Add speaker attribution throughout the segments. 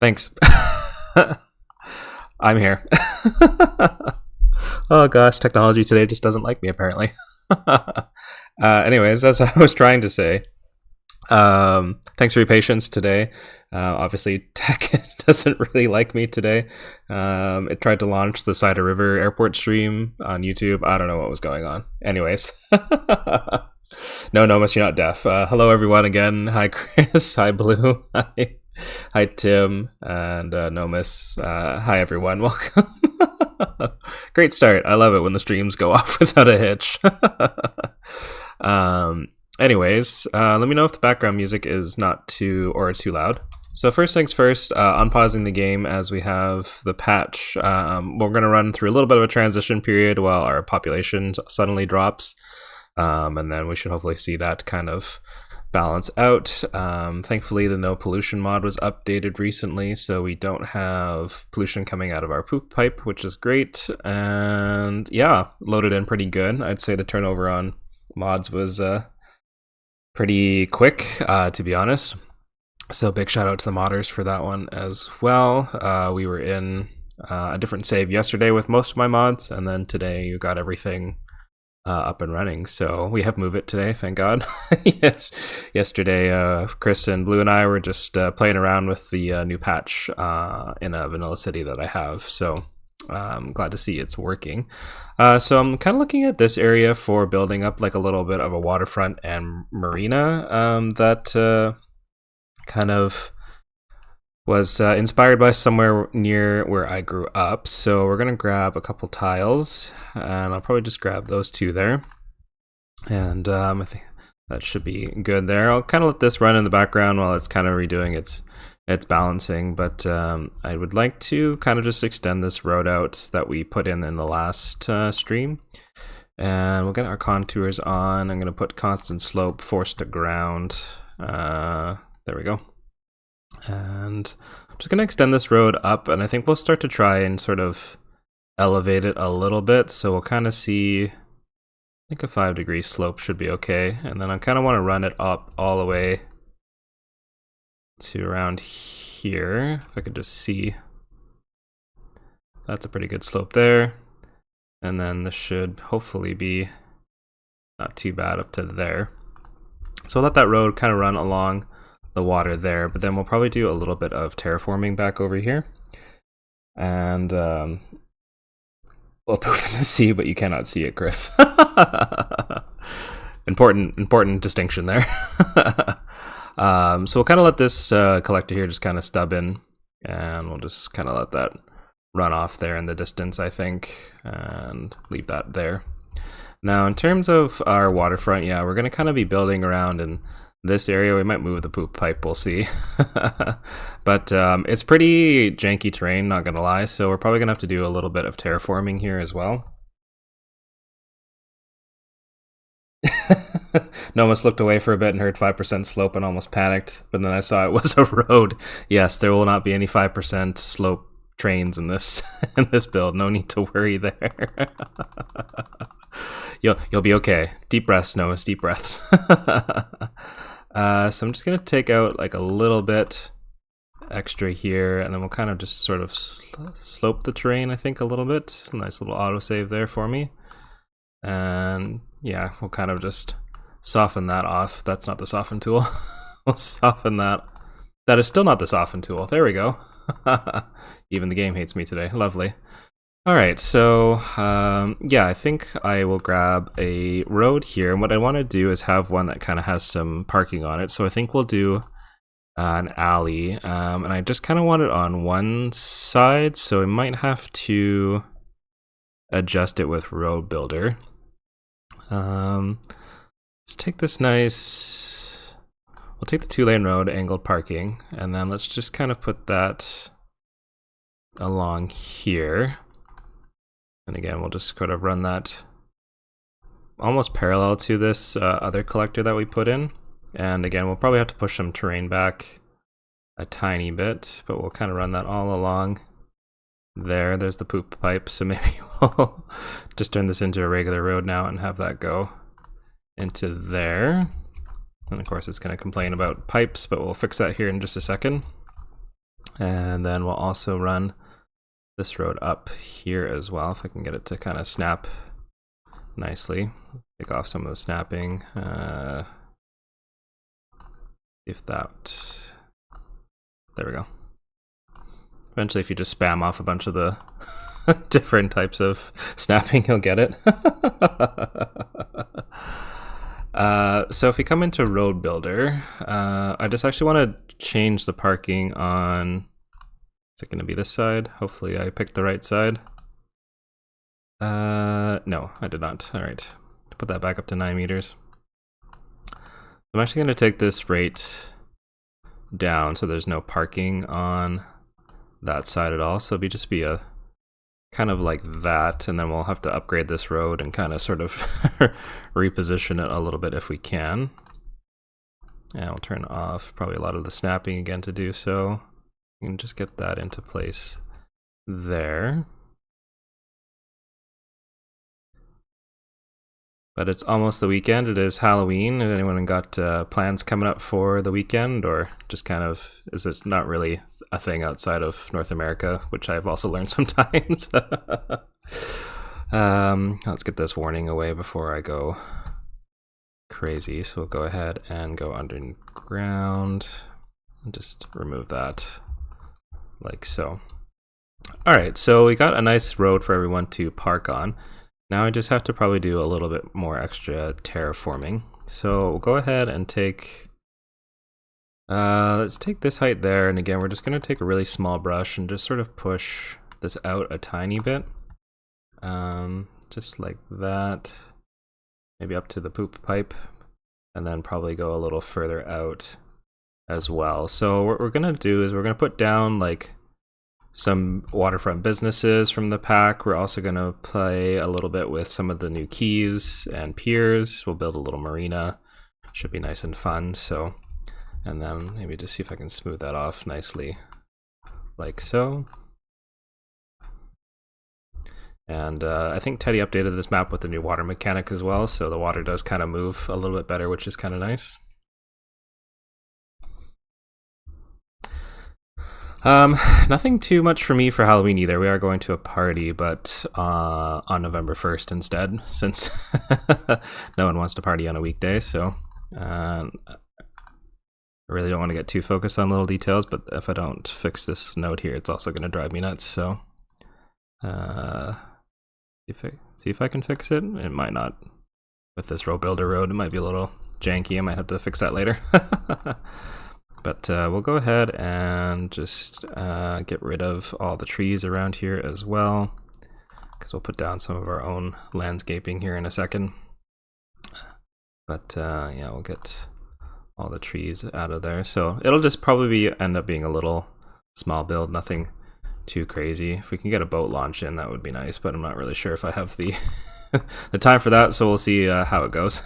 Speaker 1: Thanks. I'm here. Oh gosh, technology today just doesn't like me apparently. Anyways, as I was trying to say, thanks for your patience today. Obviously, tech doesn't really like me today. It tried to launch the Cider River Airport stream on YouTube. I don't know what was going on. Anyways, no, Nomus, you're not deaf. Hello, everyone, again. Hi, Chris. Hi, Blue. Hi. Hi, Tim and Nomus. Hi, everyone. Welcome. Great start. I love it when the streams go off without a hitch. Anyways, let me know if the background music is not too loud. So first things first, unpausing the game as we have the patch. We're going to run through a little bit of a transition period while our population suddenly drops. And then we should hopefully see that kind of balance out. Thankfully, the no pollution mod was updated recently, so we don't have pollution coming out of our poop pipe, which is great. And yeah, loaded in pretty good. I'd say the turnover on mods was pretty quick, to be honest. So big shout out to the modders for that one as well. We were in a different save yesterday with most of my mods, and then today you got everything up and running. So we have Move It today, thank God. Yes, yesterday Chris and Blue and I were just playing around with the new patch in a vanilla city that I have. So I'm glad to see it's working. So I'm kind of looking at this area for building up like a little bit of a waterfront and marina that kind of was inspired by somewhere near where I grew up. So we're going to grab a couple tiles, and I'll probably just grab those two there. And I think that should be good there. I'll kind of let this run in the background while it's kind of redoing its balancing. But I would like to kind of just extend this road out that we put in the last stream. And we'll get our contours on. I'm going to put constant slope, force to ground. There we go. And I'm just going to extend this road up, and I think we'll start to try and sort of elevate it a little bit. So we'll kind of see, I think a 5-degree slope should be okay. And then I kind of want to run it up all the way to around here. If I could just see, that's a pretty good slope there. And then this should hopefully be not too bad up to there. So I'll let that road kind of run along the water there, but then we'll probably do a little bit of terraforming back over here. And we'll poop in the sea, but you cannot see it, Chris. Important distinction there. So we'll kind of let this collector here just kind of stub in, and we'll just kind of let that run off there in the distance, I think, and leave that there. Now, in terms of our waterfront, yeah, we're going to kind of be building around in this area. We might move the poop pipe, we'll see. But it's pretty janky terrain, not gonna lie, so we're probably gonna have to do a little bit of terraforming here as well. Nomus looked away for a bit and heard 5% slope and almost panicked, but then I saw it was a road. Yes, there will not be any 5% slope trains in this build. No need to worry there. You'll be okay. Deep breaths, Nomus, deep breaths. So I'm just going to take out like a little bit extra here, and then we'll kind of just sort of slope the terrain, I think, a little bit. A nice little autosave there for me. And yeah, we'll kind of just soften that off. That's not the soften tool. We'll soften that. That is still not the soften tool. There we go. Even the game hates me today. Lovely. Alright, so yeah, I think I will grab a road here, and what I want to do is have one that kind of has some parking on it. So I think we'll do an alley, and I just kind of want it on one side, so I might have to adjust it with Road Builder. Let's take this nice, we'll take the 2-lane road, angled parking, and then let's just kind of put that along here. And again, we'll just sort of run that almost parallel to this other collector that we put in. And again, we'll probably have to push some terrain back a tiny bit, but we'll kind of run that all along there. There's the poop pipe, so maybe we'll just turn this into a regular road now and have that go into there. And of course, it's going to complain about pipes, but we'll fix that here in just a second. And then we'll also run this road up here as well, if I can get it to kind of snap nicely. Take off some of the snapping. If that, there we go. Eventually, if you just spam off a bunch of the different types of snapping, you'll get it. So if we come into Road Builder, I just actually want to change the parking on, is it going to be this side? Hopefully I picked the right side. No, I did not. All right, put that back up to 9 meters. I'm actually going to take this rate down so there's no parking on that side at all. So it'll just be a kind of like that, and then we'll have to upgrade this road and kind of sort of reposition it a little bit if we can. And we'll turn off probably a lot of the snapping again to do so. You can just get that into place there. But it's almost the weekend. It is Halloween. Has anyone got plans coming up for the weekend, or just kind of, is this not really a thing outside of North America, which I've also learned sometimes? Let's get this warning away before I go crazy. So we'll go ahead and go underground and just remove that like so. All right, so we got a nice road for everyone to park on. Now I just have to probably do a little bit more extra terraforming. So we'll go ahead and take, let's take this height there. And again, we're just gonna take a really small brush and just sort of push this out a tiny bit. Just like that, maybe up to the poop pipe, and then probably go a little further out as well. So what we're gonna do is we're gonna put down like some waterfront businesses from the pack. We're also going to play a little bit with some of the new keys and piers. We'll build a little marina. Should be nice and fun. So, and then maybe just see if I can smooth that off nicely like so. And I think Teddy updated this map with the new water mechanic as well, so the water does kind of move a little bit better, which is kind of nice. Nothing too much for me for Halloween either. We are going to a party, but on November 1st instead, since no one wants to party on a weekday. So I really don't want to get too focused on little details, but if I don't fix this node here, it's also going to drive me nuts. So see if I can fix it. It might not. With this road builder road, it might be a little janky. I might have to fix that later. But we'll go ahead and just get rid of all the trees around here as well, because we'll put down some of our own landscaping here in a second. But yeah, we'll get all the trees out of there. So it'll just probably end up being a little small build, nothing too crazy. If we can get a boat launch in, that would be nice, but I'm not really sure if I have the the time for that, so we'll see how it goes.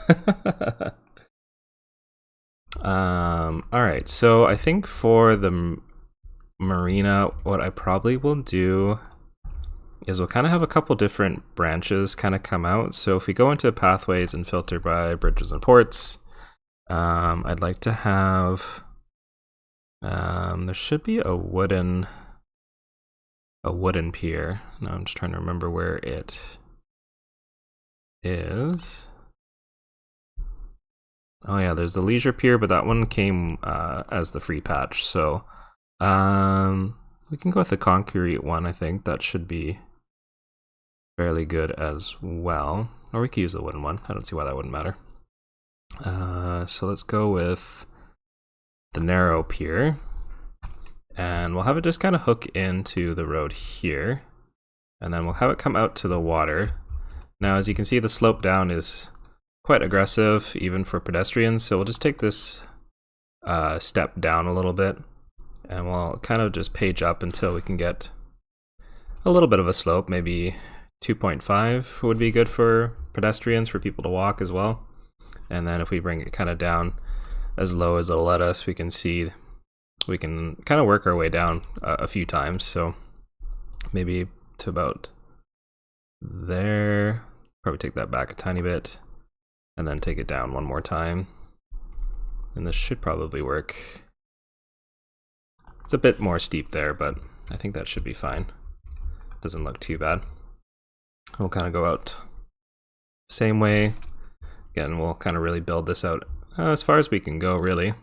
Speaker 1: All right, so I think for the marina, what I probably will do is we'll kind of have a couple different branches kind of come out. So if we go into pathways and filter by bridges and ports, I'd like to have, there should be a wooden pier. Now I'm just trying to remember where it is. Oh yeah, there's the leisure pier, but that one came as the free patch. So we can go with the concrete one. I think that should be fairly good as well. Or we could use the wooden one. I don't see why that wouldn't matter. So let's go with the narrow pier. And we'll have it just kind of hook into the road here. And then we'll have it come out to the water. Now, as you can see, the slope down is quite aggressive, even for pedestrians. So we'll just take this step down a little bit, and we'll kind of just page up until we can get a little bit of a slope. Maybe 2.5 would be good for pedestrians, for people to walk as well. And then if we bring it kind of down as low as it'll let us, we can see we can kind of work our way down a few times. So maybe to about there. Probably take that back a tiny bit, and then take it down one more time. And this should probably work. It's a bit more steep there, but I think that should be fine. Doesn't look too bad. We'll kind of go out same way. Again, we'll kind of really build this out as far as we can go, really.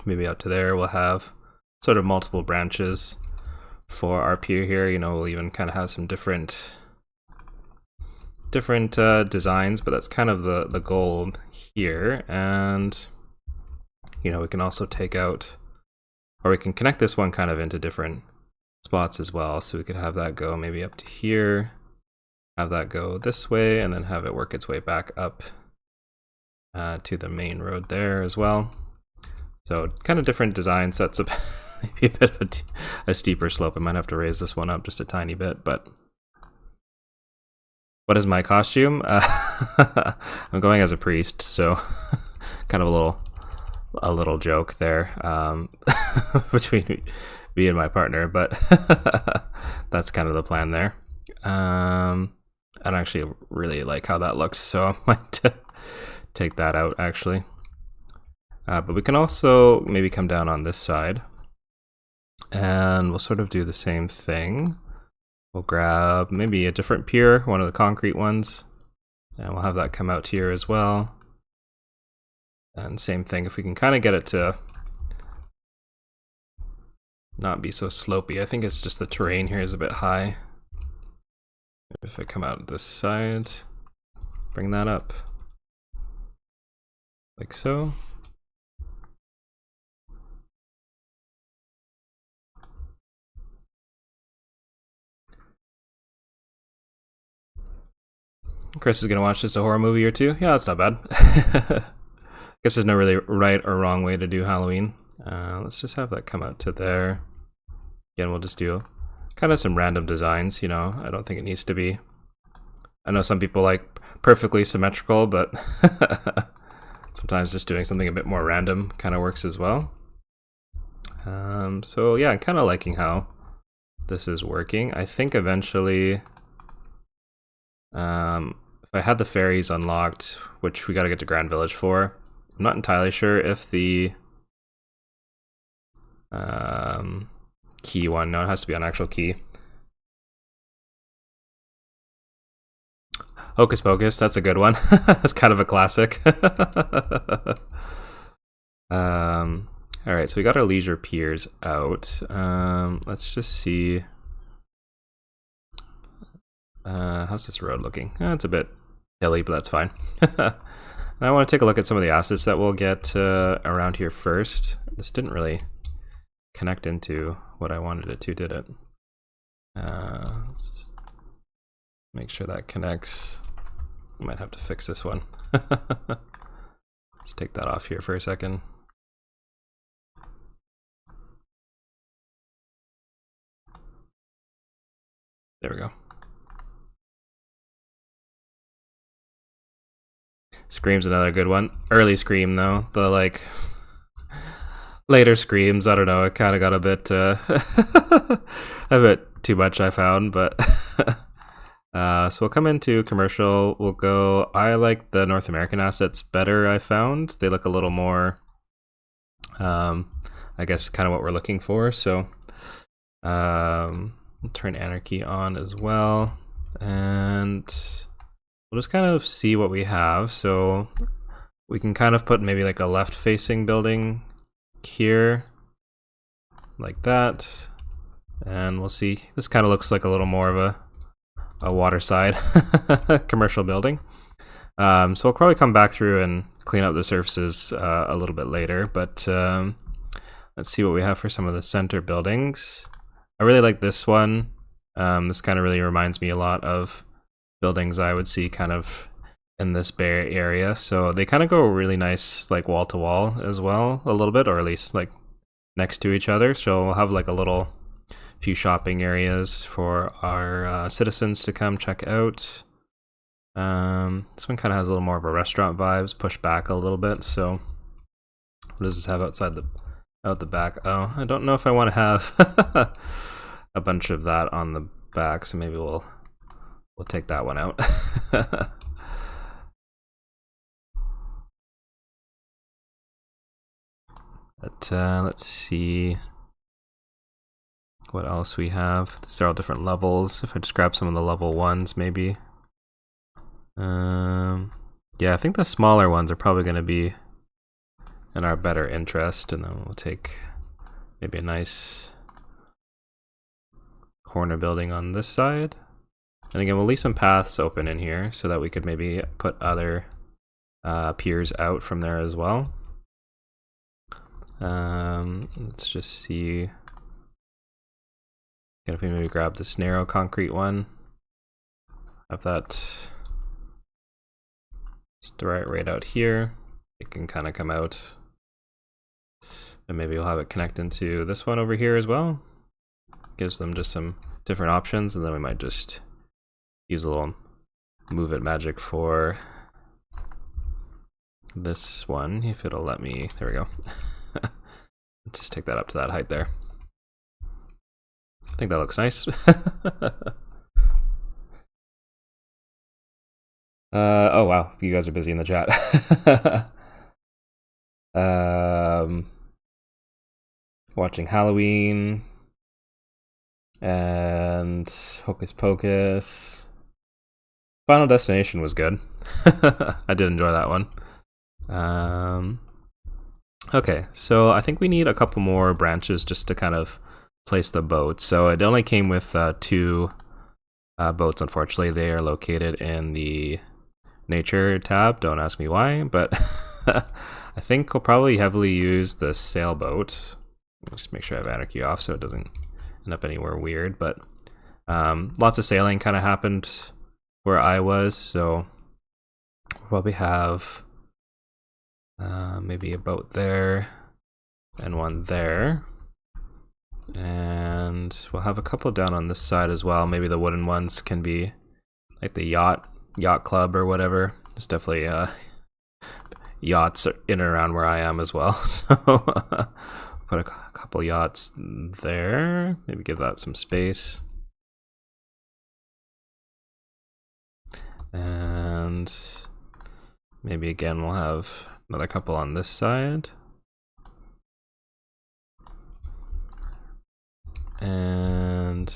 Speaker 1: Maybe out to there we'll have sort of multiple branches for our pier here. You know, we'll even kind of have some different designs, but that's kind of the goal here. And you know, we can also take out, or we can connect this one kind of into different spots as well. So we could have that go maybe up to here, have that go this way, and then have it work its way back up to the main road there as well. So kind of different design sets up. Maybe a bit of a steeper slope. I might have to raise this one up just a tiny bit, but what is my costume? I'm going as a priest, so kind of a little joke there between me and my partner, but that's kind of the plan there. I don't actually really like how that looks, so I might take that out actually. But we can also maybe come down on this side, and we'll sort of do the same thing. We'll grab maybe a different pier, one of the concrete ones, and we'll have that come out here as well. And same thing, if we can kind of get it to not be so slopey. I think it's just the terrain here is a bit high. If I come out this side, bring that up like so. Chris is gonna watch just a horror movie or two. Yeah, that's not bad. Guess there's no really right or wrong way to do Halloween. Let's just have that come out to there. Again, we'll just do kind of some random designs, you know. I don't think it needs to be. I know some people like perfectly symmetrical, but sometimes just doing something a bit more random kind of works as well. So yeah, I'm kind of liking how this is working. I think eventually, if I had the ferries unlocked, which we got to get to Grand Village for, I'm not entirely sure if the key one, no, it has to be on actual key. Hocus Pocus, that's a good one. That's kind of a classic. Alright, so we got our leisure piers out. Let's just see. How's this road looking? It's a bit hilly, but that's fine. I want to take a look at some of the assets that we'll get around here first. This didn't really connect into what I wanted it to, did it? Let's make sure that connects. I might have to fix this one. Let's take that off here for a second. There we go. Scream's another good one. Early Scream though, the like later Screams, I don't know, it kind of got a bit too much, I found, but so we'll come into commercial. We'll go, I like the North American assets better, I found. They look a little more I guess kind of what we're looking for. So turn Anarchy on as well, and we'll just kind of see what we have. So we can kind of put maybe like a left facing building here like that, and we'll see. This kind of looks like a little more of a waterside commercial building. So we'll probably come back through and clean up the surfaces a little bit later, but let's see what we have for some of the center buildings. I really like this one. This kind of really reminds me a lot of buildings I would see kind of in this Bay Area. So they kind of go really nice, like wall to wall as well, a little bit, or at least like next to each other. So we'll have like a little few shopping areas for our citizens to come check out. This one kind of has a little more of a restaurant vibes, pushed back a little bit. So what does this have outside out the back? Oh, I don't know if I want to have a bunch of that on the back, so maybe we'll take that one out. But let's see. what else we have. These are all different levels. If I just grab some of the level 1s maybe. Yeah, I think the smaller ones are probably going to be in our better interest, and then we'll take maybe a nice corner building on this side. And again, we'll leave some paths open in here so that we could maybe put other piers out from there as well. Let's just see if we maybe grab this narrow concrete one. Have that just right out here. It can kind of come out. And maybe we'll have it connect into this one over here as well. Gives them just some different options, and then we might just use a little move it magic for this one, if it'll let me. There we go. Just take that up to that height there. I think that looks nice. Oh wow, you guys are busy in the chat. Watching Halloween and Hocus Pocus. Final Destination was good. I did enjoy that one. Okay, so I think we need a couple more branches just to kind of place the boats. So it only came with 2 boats, unfortunately. They are located in the nature tab. Don't ask me why, but I think we'll probably heavily use the sailboat. Just make sure I have anarchy off so it doesn't end up anywhere weird. But lots of sailing kind of happened where I was, so we'll probably have maybe a boat there and one there, and we'll have a couple down on this side as well. Maybe the wooden ones can be like the yacht club or whatever. There's definitely yachts in and around where I am as well, so put a couple yachts there, maybe give that some space. And maybe again we'll have another couple on this side. And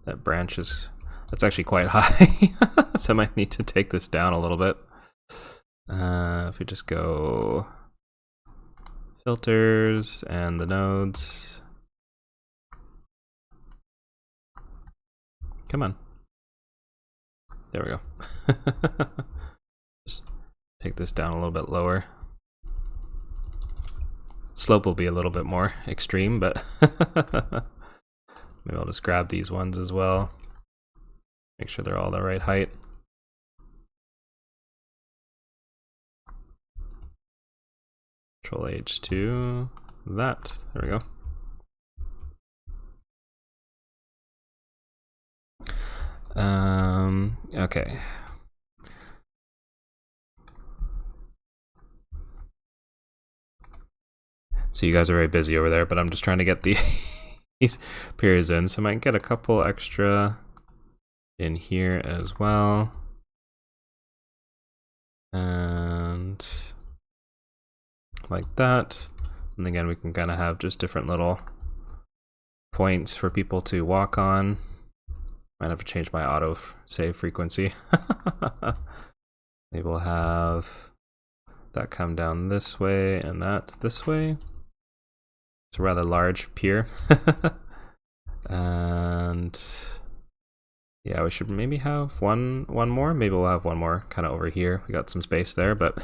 Speaker 1: that branch is, that's actually quite high. So I might need to take this down a little bit. If we just go filters and the nodes. Come on. There we go. Just take this down a little bit lower. Slope will be a little bit more extreme, but maybe I'll just grab these ones as well. Make sure they're all the right height. Control H to that. There we go. Okay. So you guys are very busy over there, but I'm just trying to get these piers in, so I might get a couple extra in here as well. And like that. And again, we can kind of have just different little points for people to walk on. Might have to change my auto save frequency. Maybe we'll have that come down this way and that this way. It's a rather large pier. And yeah, we should maybe have one more. Maybe we'll have one more kind of over here. We got some space there, but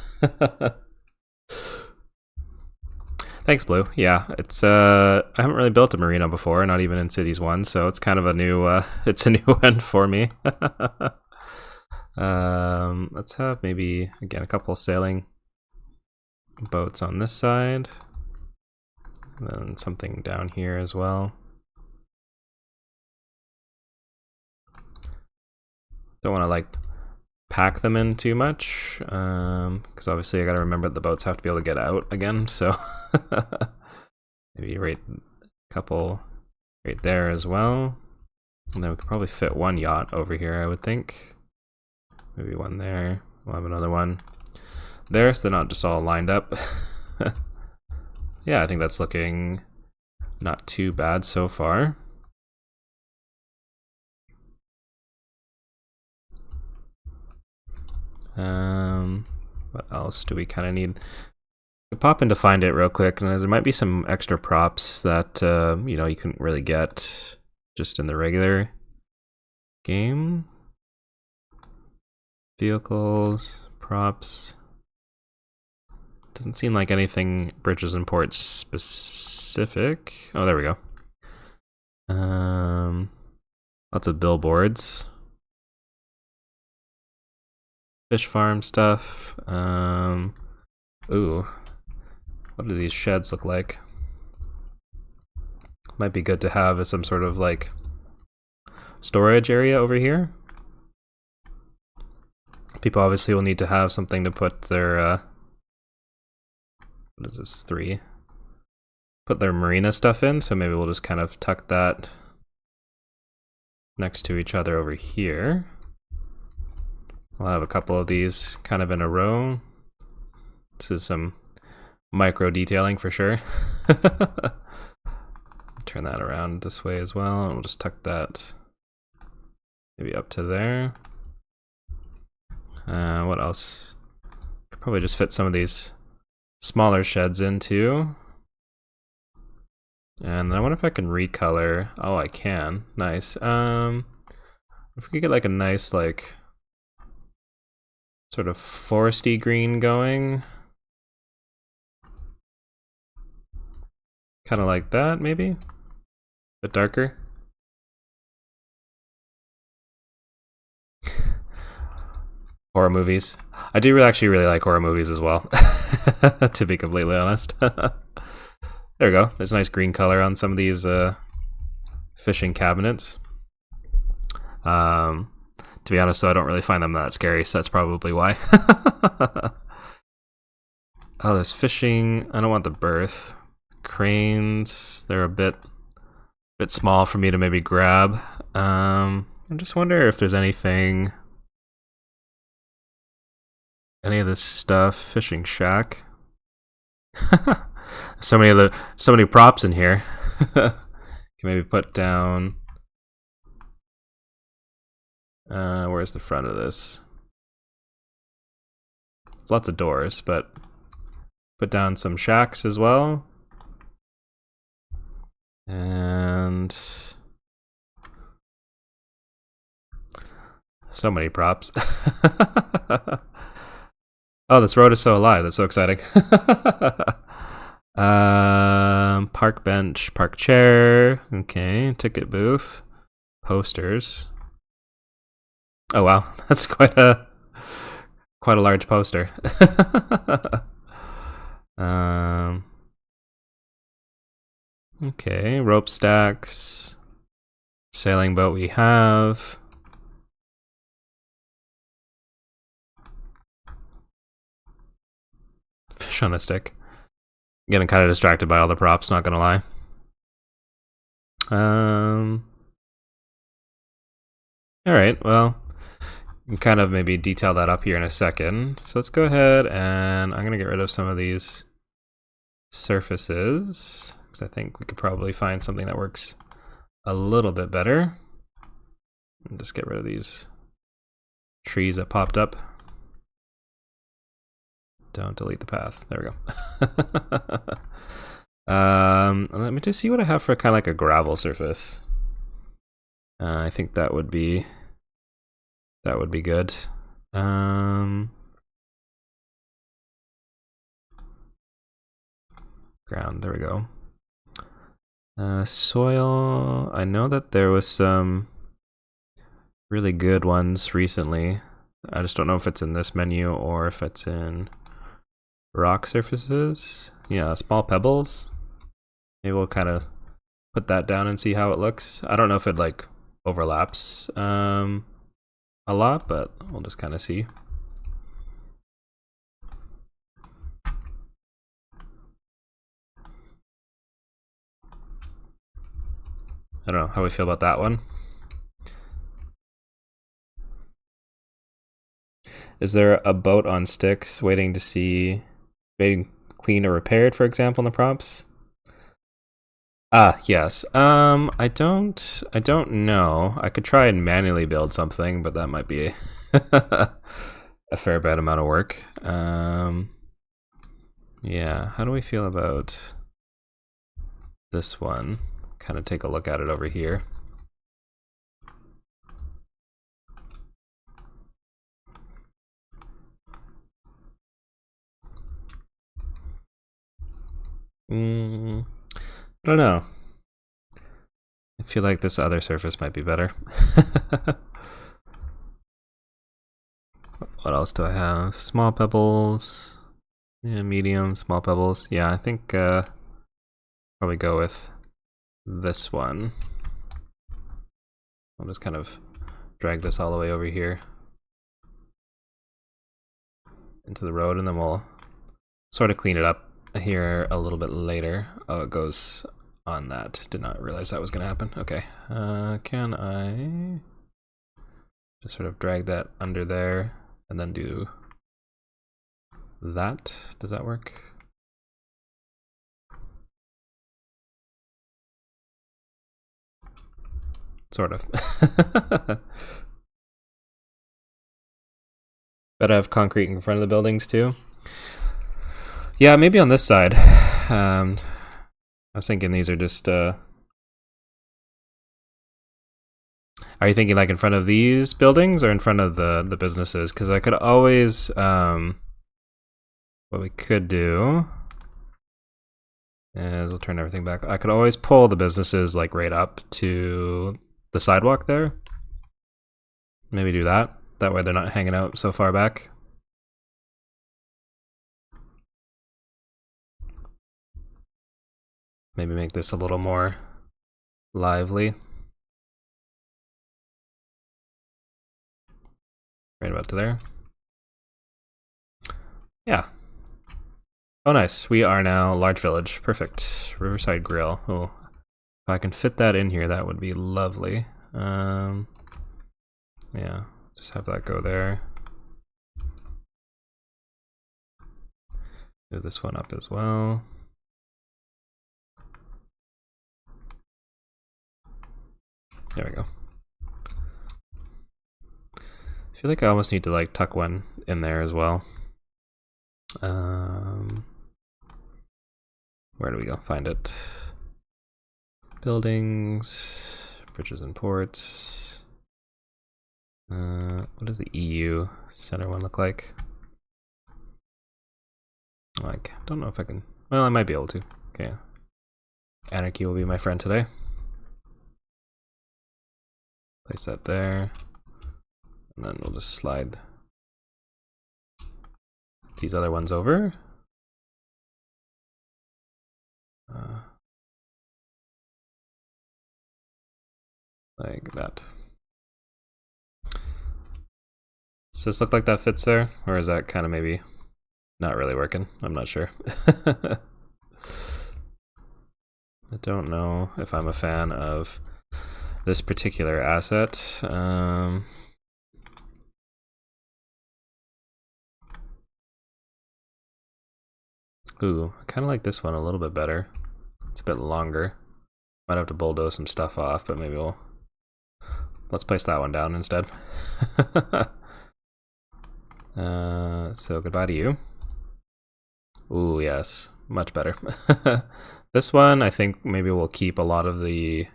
Speaker 1: thanks, Blue. Yeah, it's I haven't really built a marina before, not even in Cities 1, so it's kind of a new it's a new one for me. Let's have maybe again a couple sailing boats on this side, and then something down here as well. Don't want to like pack them in too much, because obviously I got to remember that the boats have to be able to get out again, so maybe a couple right there as well. And then we could probably fit one yacht over here, I would think. Maybe one there. We'll have another one there, so they're not just all lined up. Yeah, I think that's looking Not too bad so far. What else do we kind of need? Pop in to find it real quick, and there might be some extra props that you know, you couldn't really get just in the regular game. Vehicles, props. Doesn't seem like anything bridges and ports specific. Oh, there we go. Lots of billboards. Fish farm stuff. Ooh. What do these sheds look like? Might be good to have as some sort of like storage area over here. People obviously will need to have something to put their what is this, 3? Put their marina stuff in, so maybe we'll just kind of tuck that next to each other over here. We'll have a couple of these kind of in a row. This is some micro detailing for sure. Turn that around this way as well, and we'll just tuck that maybe up to there. What else? Could probably just fit some of these smaller sheds into. And I wonder if I can recolor. Oh, I can. Nice. If we could get like a nice, like, sort of foresty green going. Kind of like that, maybe? A bit darker. Horror movies. I do actually really like horror movies as well, to be completely honest. There we go. There's a nice green color on some of these fishing cabinets. To be honest, though, I don't really find them that scary, so that's probably why. Oh, there's fishing. I don't want the berth. Cranes. They're a bit small for me to maybe grab. I just wonder if there's anything. Any of this stuff. Fishing shack. so many props in here. Can maybe put down. Where's the front of this? It's lots of doors, but put down some shacks as well. And so many props. Oh, this road is so alive. That's so exciting. Park bench, park chair. Okay, ticket booth, posters. Oh wow, that's quite a large poster. Okay, rope stacks, sailing boat we have. Fish on a stick. Getting kind of distracted by all the props, not gonna lie. Alright, well, you can kind of maybe detail that up here in a second. So let's go ahead and I'm gonna get rid of some of these surfaces, because I think we could probably find something that works a little bit better. And just get rid of these trees that popped up. Don't delete the path. There we go. Let me just see what I have for kind of like a gravel surface. I think that would be good. Ground. There we go. Soil. I know that there was some really good ones recently. I just don't know if it's in this menu or if it's in rock surfaces. Yeah, small pebbles. Maybe we'll kind of put that down and see how it looks. I don't know if it like overlaps a lot, but we'll just kind of see. I don't know how we feel about that one. Is there a boat on sticks waiting clean or repaired, for example, in the props? Ah, yes. I don't know. I could try and manually build something, but that might be a fair bit amount of work. Yeah, how do we feel about this one? Kind of take a look at it over here. I don't know. I feel like this other surface might be better. What else do I have? Small pebbles. Yeah, medium, small pebbles. Yeah, I think probably go with this one. I'll just kind of drag this all the way over here into the road, and then we'll sort of clean it up here a little bit later. Oh, it goes on that. Did not realize that was going to happen. Okay. Can I just sort of drag that under there and then do that? Does that work? Sort of. Better have concrete in front of the buildings too. Yeah, maybe on this side. I was thinking these are just. Are you thinking like in front of these buildings or in front of the businesses? Because I could always. What we could do is we'll turn everything back. I could always pull the businesses like right up to the sidewalk there. Maybe do that. That way they're not hanging out so far back. Maybe make this a little more lively. Right about to there. Yeah. Oh, nice. We are now large village. Perfect. Riverside Grill. Oh, if I can fit that in here, that would be lovely. Yeah, just have that go there. Move this one up as well. There we go. I feel like I almost need to like tuck one in there as well. Where do we go? Find it. Buildings, bridges and ports. What does the EU center one look like? Like, don't know if I can. Well, I might be able to. Okay. Anarchy will be my friend today. Place that there. And then we'll just slide these other ones over. Like that. Does this look like that fits there? Or is that kind of maybe not really working? I'm not sure. I don't know if I'm a fan of this particular asset. Ooh, I kind of like this one a little bit better. It's a bit longer. Might have to bulldoze some stuff off, but maybe let's place that one down instead. So goodbye to you. Ooh, yes, much better. This one, I think maybe we'll keep a lot of the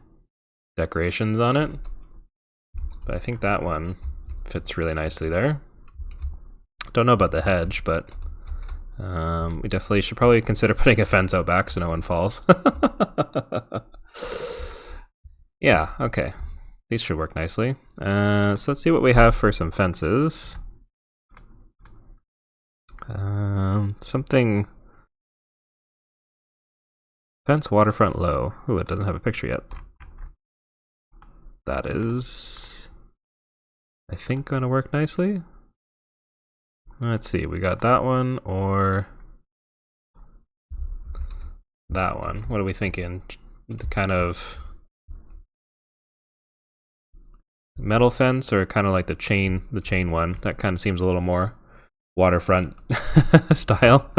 Speaker 1: decorations on it, but I think that one fits really nicely there. Don't know about the hedge, but we definitely should probably consider putting a fence out back so no one falls. Yeah, okay. These should work nicely. So let's see what we have for some fences. Something... Fence waterfront low. Ooh, it doesn't have a picture yet. That is, I think, gonna work nicely. Let's see, we got that one or that one. What are we thinking? The kind of metal fence or kind of like the chain one? That kind of seems a little more waterfront style.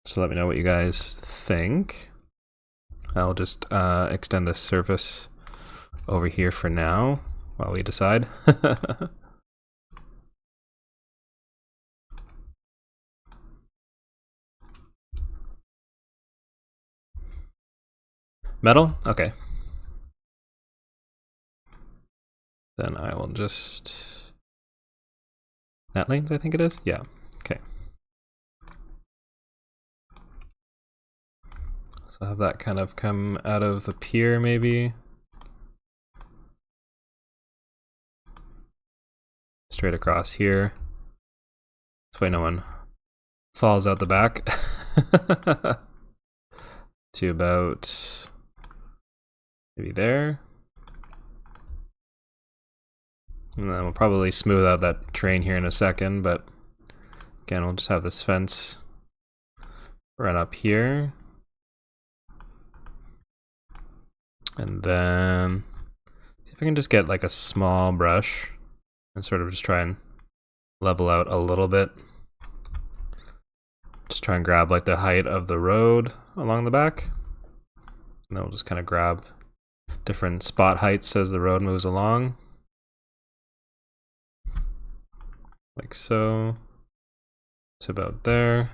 Speaker 1: So let me know what you guys think. I'll just extend this surface over here for now while we decide. Metal? Okay. Then I will just... That length, I think it is? Yeah. Okay. So I'll have that kind of come out of the pier, maybe. Straight across here. This way no one falls out the back. To about maybe there. And then we'll probably smooth out that train here in a second, but again, we'll just have this fence run up here. And then see if I can just get like a small brush and sort of just try and level out a little bit. Just try and grab like the height of the road along the back. And then we'll just kind of grab different spot heights as the road moves along. Like so. It's about there.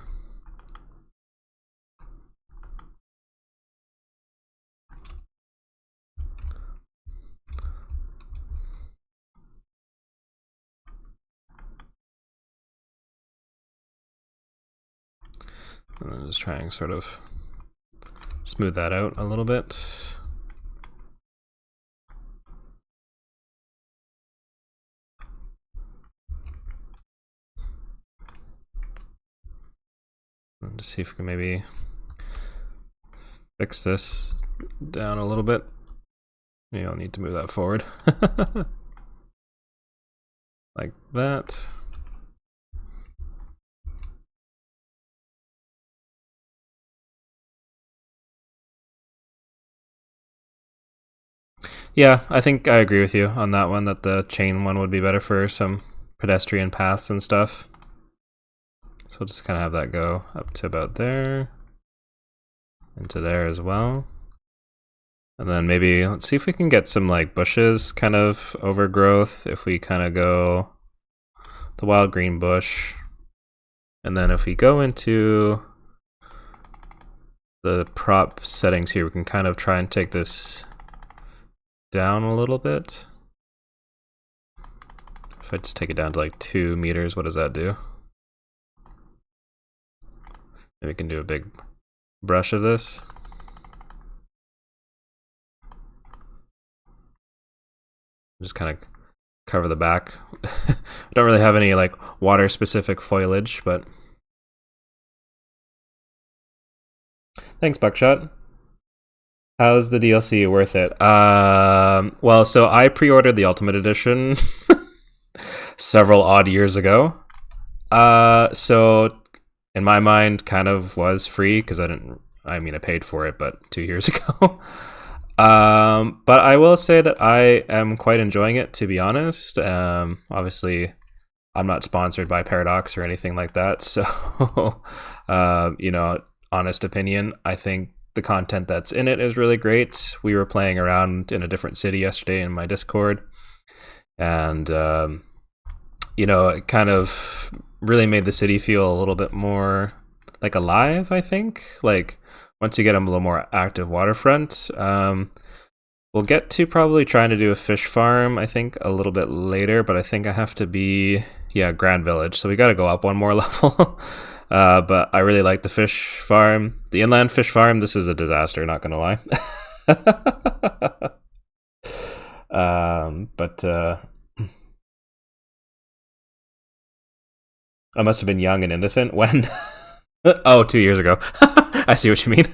Speaker 1: And then just try and sort of smooth that out a little bit. And just see if we can maybe fix this down a little bit. Maybe I'll need to move that forward. Like that. Yeah, I think I agree with you on that one, that the chain one would be better for some pedestrian paths and stuff. So we'll just kind of have that go up to about there. And to there as well. And then maybe, let's see if we can get some like bushes kind of overgrowth. If we kind of go the wild green bush. And then if we go into the prop settings here, we can kind of try and take this down a little bit. If I just take it down to like 2 meters, what does that do? Maybe we can do a big brush of this. Just kind of cover the back. I don't really have any like water specific foliage, but thanks, Buckshot. How's the DLC? Worth it? Well, so I pre-ordered the Ultimate Edition several odd years ago. So in my mind, kind of was free because I paid for it, but 2 years ago. But I will say that I am quite enjoying it, to be honest. Obviously, I'm not sponsored by Paradox or anything like that, so honest opinion, I think the content that's in it is really great. We were playing around in a different city yesterday in my Discord, and it kind of really made the city feel a little bit more like alive, I think. Like once you get a little more active waterfront, we'll get to probably trying to do a fish farm, I think, a little bit later, but I think I have to be, Grand Village, so we got to go up one more level. But I really like the fish farm. The inland fish farm, this is a disaster, not gonna lie. I must have been young and innocent when... Oh, 2 years ago. I see what you mean.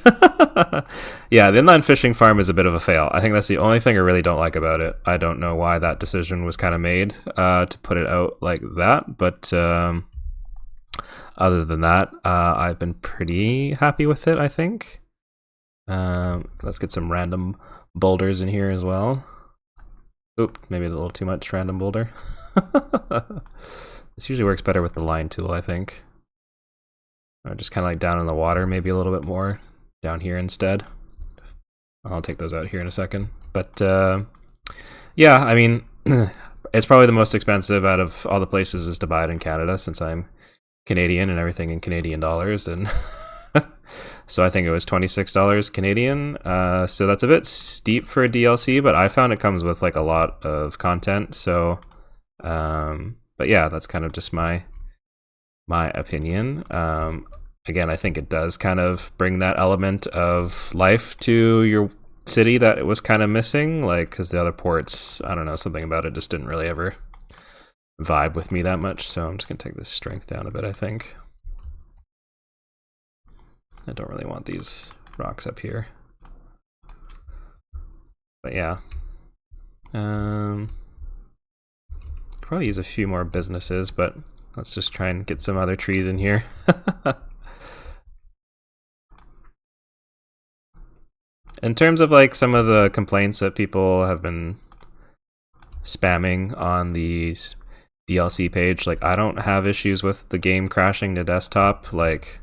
Speaker 1: Yeah, the inland fishing farm is a bit of a fail. I think that's the only thing I really don't like about it. I don't know why that decision was kind of made to put it out like that, but other than that, I've been pretty happy with it, I think. Let's get some random boulders in here as well. Oop, maybe a little too much random boulder. This usually works better with the line tool, I think. Or just kind of like down in the water, maybe a little bit more down here instead. I'll take those out here in a second. But yeah, I mean, it's probably the most expensive out of all the places is to buy it in Canada, since I'm Canadian and everything in Canadian dollars. And so I think it was $26 Canadian. So that's a bit steep for a DLC, but I found it comes with like a lot of content. So, but yeah, that's kind of just my opinion. Again, I think it does kind of bring that element of life to your city that it was kind of missing, like, because the other ports, I don't know, something about it just didn't really ever vibe with me that much. So I'm just gonna take this strength down a bit, I think. I don't really want these rocks up here, but yeah, probably use a few more businesses, but let's just try and get some other trees in here. In terms of like some of the complaints that people have been spamming on the DLC page, like I don't have issues with the game crashing to desktop. Like,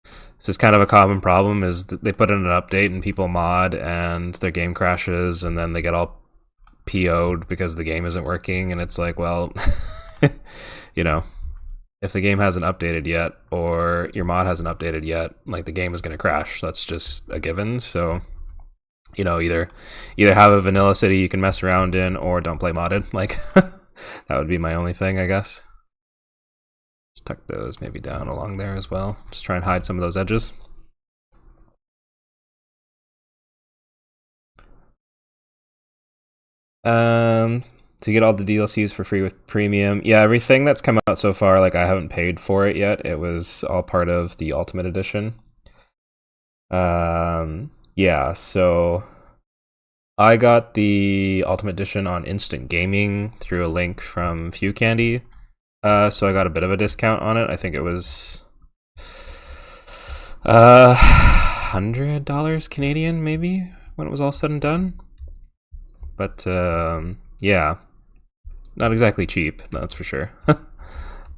Speaker 1: this is kind of a common problem, is that they put in an update and people mod and their game crashes and then they get all PO'd because the game isn't working, and it's like, well, you know, if the game hasn't updated yet or your mod hasn't updated yet, like the game is going to crash. That's just a given. So, you know, either have a vanilla city you can mess around in or don't play modded. Like that would be my only thing, I guess. Let's tuck those maybe down along there as well. Just try and hide some of those edges. To get all the DLCs for free with premium. Yeah, everything that's come out so far, like I haven't paid for it yet. It was all part of the Ultimate Edition. Yeah, so I got the Ultimate Edition on Instant Gaming through a link from Few Candy. So I got a bit of a discount on it. I think it was $100 Canadian maybe when it was all said and done. But yeah, not exactly cheap, that's for sure. But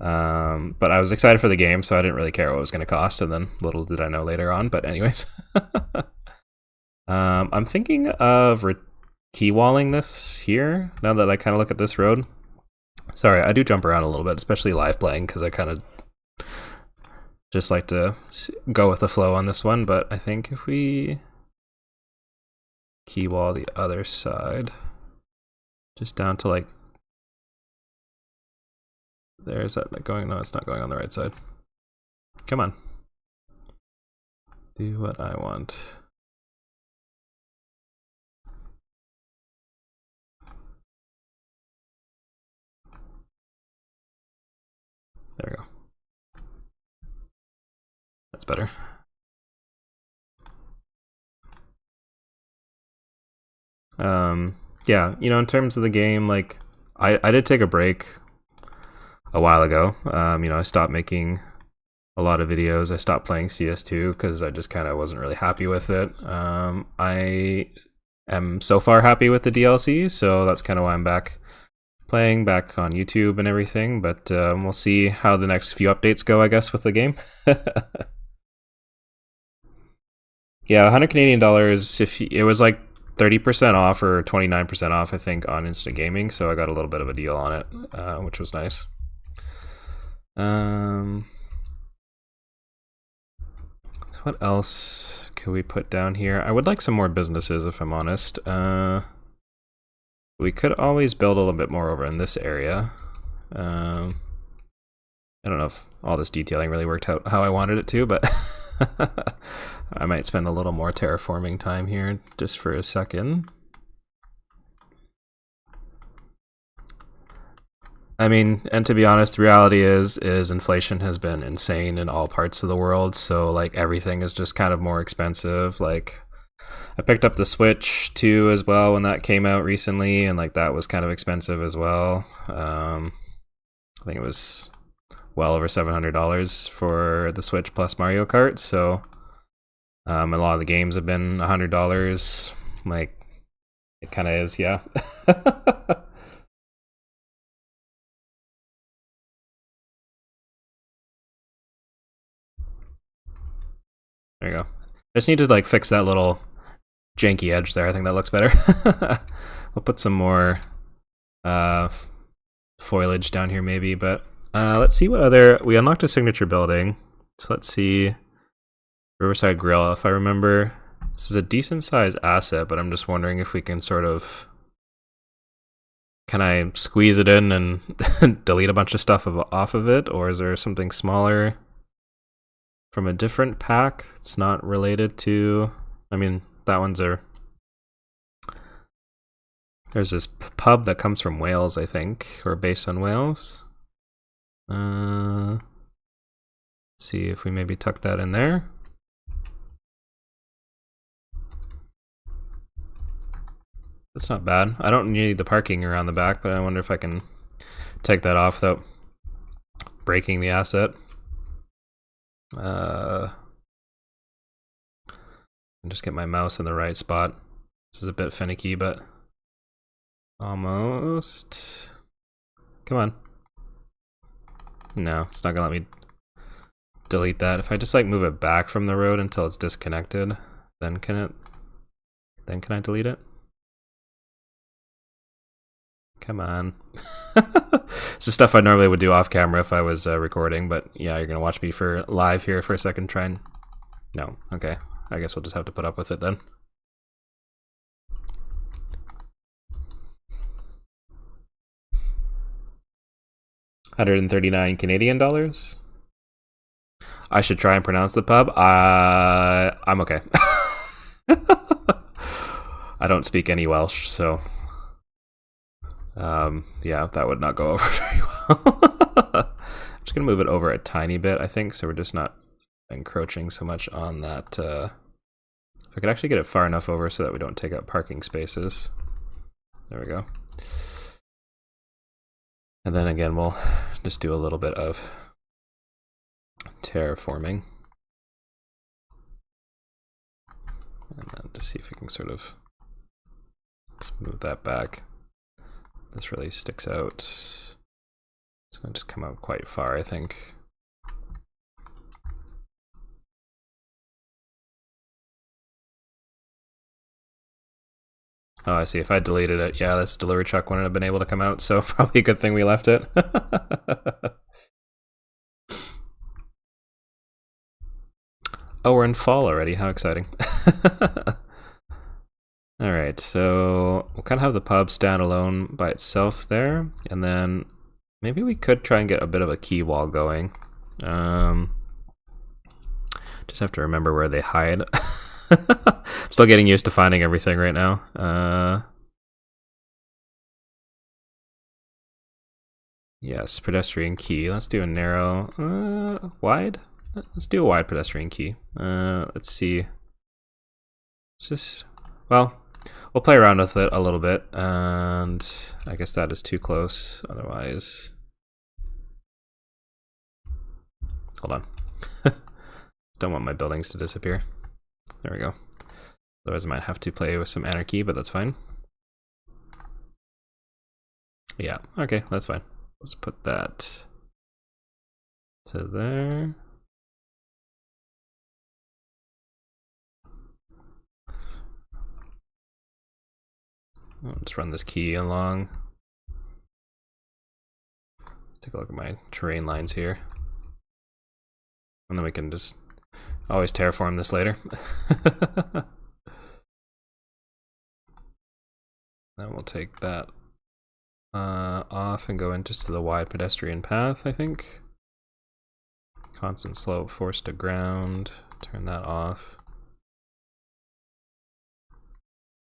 Speaker 1: I was excited for the game, so I didn't really care what it was going to cost, and then little did I know later on. But anyways, I'm thinking of keywalling this here now that I kind of look at this road. Sorry, I do jump around a little bit, especially live playing, because I kind of just like to go with the flow on this one. But I think if we keywall the other side, just down to like, there's that going, no, it's not going on the right side. Come on. Do what I want. There we go. That's better. Yeah, you know, in terms of the game, like I did take a break a while ago. You know, I stopped making a lot of videos. I stopped playing CS2 because I just kind of wasn't really happy with it. I am so far happy with the DLC, so that's kind of why I'm playing back on YouTube and everything. But we'll see how the next few updates go, I guess, with the game. Yeah, 100 Canadian dollars. If it was like 30% off or 29% off, I think, on Instant Gaming, so I got a little bit of a deal on it, which was nice. So what else can we put down here? I would like some more businesses, if I'm honest. We could always build a little bit more over in this area. I don't know if all this detailing really worked out how I wanted it to, but I might spend a little more terraforming time here just for a second. I mean, and to be honest, the reality is inflation has been insane in all parts of the world, so like everything is just kind of more expensive. Like I picked up the Switch 2 as well when that came out recently, and like that was kind of expensive as well. I think it was well over $700 for the Switch plus Mario Kart, so a lot of the games have been $100. Like, it kind of is, yeah. There you go. I just need to like fix that little janky edge there. I think that looks better. We'll put some more foliage down here maybe, but let's see what other... We unlocked a signature building. So let's see. Riverside Grill. If I remember, this is a decent sized asset, but I'm just wondering if we can sort of... Can I squeeze it in and delete a bunch of stuff off of it? Or is there something smaller from a different pack? It's not related to... I mean, that one's a... There's this pub that comes from Wales, I think, or based on Wales. Let's see if we maybe tuck that in there. That's not bad. I don't need the parking around the back, but I wonder if I can take that off without breaking the asset. And just get my mouse in the right spot. This is a bit finicky, but almost. Come on. No, it's not gonna let me delete that. If I just like move it back from the road until it's disconnected, then can I delete it? Come on. This is stuff I normally would do off camera if I was recording, but yeah, you're gonna watch me for live here for a second. Try and... No, okay. I guess we'll just have to put up with it then. $139 Canadian dollars. I should try and pronounce the pub. I'm okay. I don't speak any Welsh, so yeah, that would not go over very well. I'm just gonna move it over a tiny bit, I think, so we're just not encroaching so much on that. If I could actually get it far enough over so that we don't take up parking spaces. There we go. And then again, we'll just do a little bit of terraforming. And then to see if we can sort of... Let's move that back. This really sticks out. It's going to just come out quite far, I think. Oh, I see. If I deleted it, yeah, this delivery truck wouldn't have been able to come out, so probably a good thing we left it. Oh, we're in fall already. How exciting. Alright, so we'll kind of have the pub stand alone by itself there, and then maybe we could try and get a bit of a key wall going. Just have to remember where they hide. I'm still getting used to finding everything right now. Yes, pedestrian key. Let's do a narrow, wide? Let's do a wide pedestrian key. Let's see. It's just, well, we'll play around with it a little bit, and I guess that is too close. Otherwise, hold on. Don't want my buildings to disappear. There we go. Otherwise I might have to play with some anarchy, but that's fine. Yeah, okay, that's fine. Let's put that to there. Let's run this key along. Take a look at my terrain lines here. And then we can just always terraform this later. Then we'll take that off and go in just to the wide pedestrian path, I think. Constant slope, force to ground, turn that off.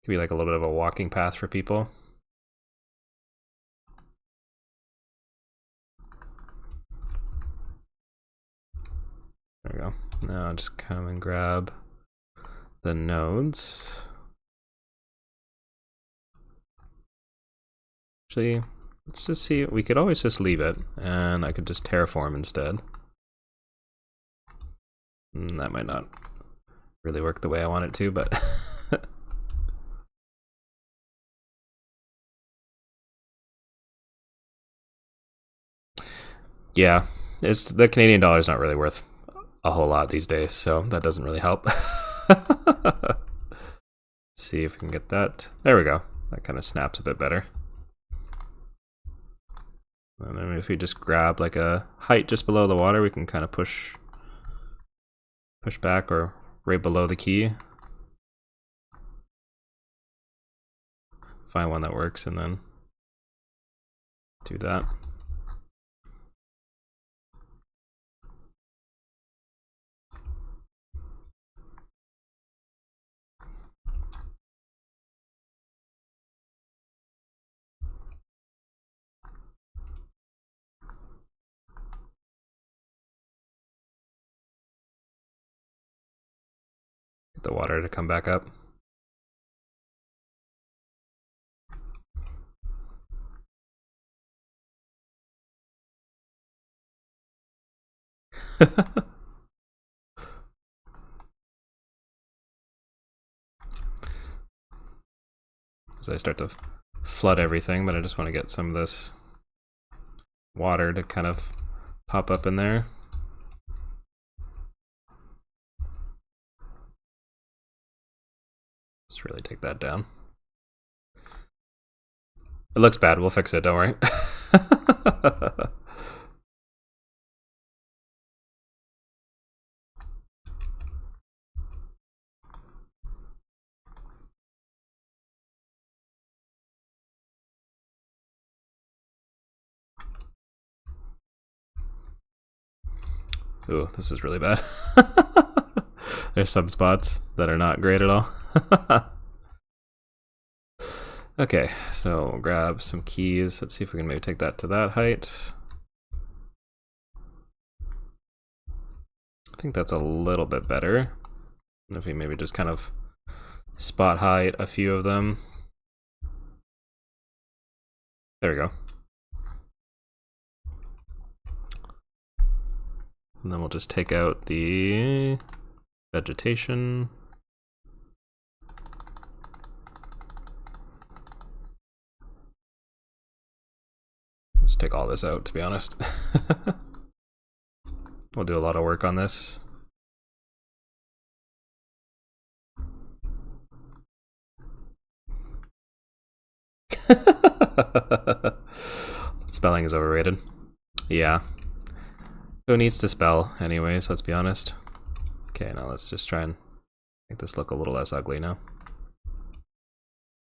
Speaker 1: Could be like a little bit of a walking path for people. There we go. Now I'll just come and grab the nodes. Actually, let's just see. We could always just leave it, and I could just terraform instead. That might not really work the way I want it to, but yeah, it's the Canadian dollar is not really worth a whole lot these days, so that doesn't really help. Let's see if we can get that. There we go. That kind of snaps a bit better. And then if we just grab like a height just below the water, we can kind of push back or right below the key. Find one that works and then do that. Get the water to come back up. As I start to flood everything, but I just want to get some of this water to kind of pop up in there. Let's really take that down. It looks bad, we'll fix it, don't worry. Ooh, this is really bad. There's some spots that are not great at all. Okay, so we'll grab some keys. Let's see if we can maybe take that to that height. I think that's a little bit better. And if we maybe just kind of spot height a few of them. There we go. And then we'll just take out the vegetation. Let's take all this out, to be honest. We'll do a lot of work on this. Spelling is overrated. Yeah. Who needs to spell anyways, let's be honest. Okay, now let's just try and make this look a little less ugly now.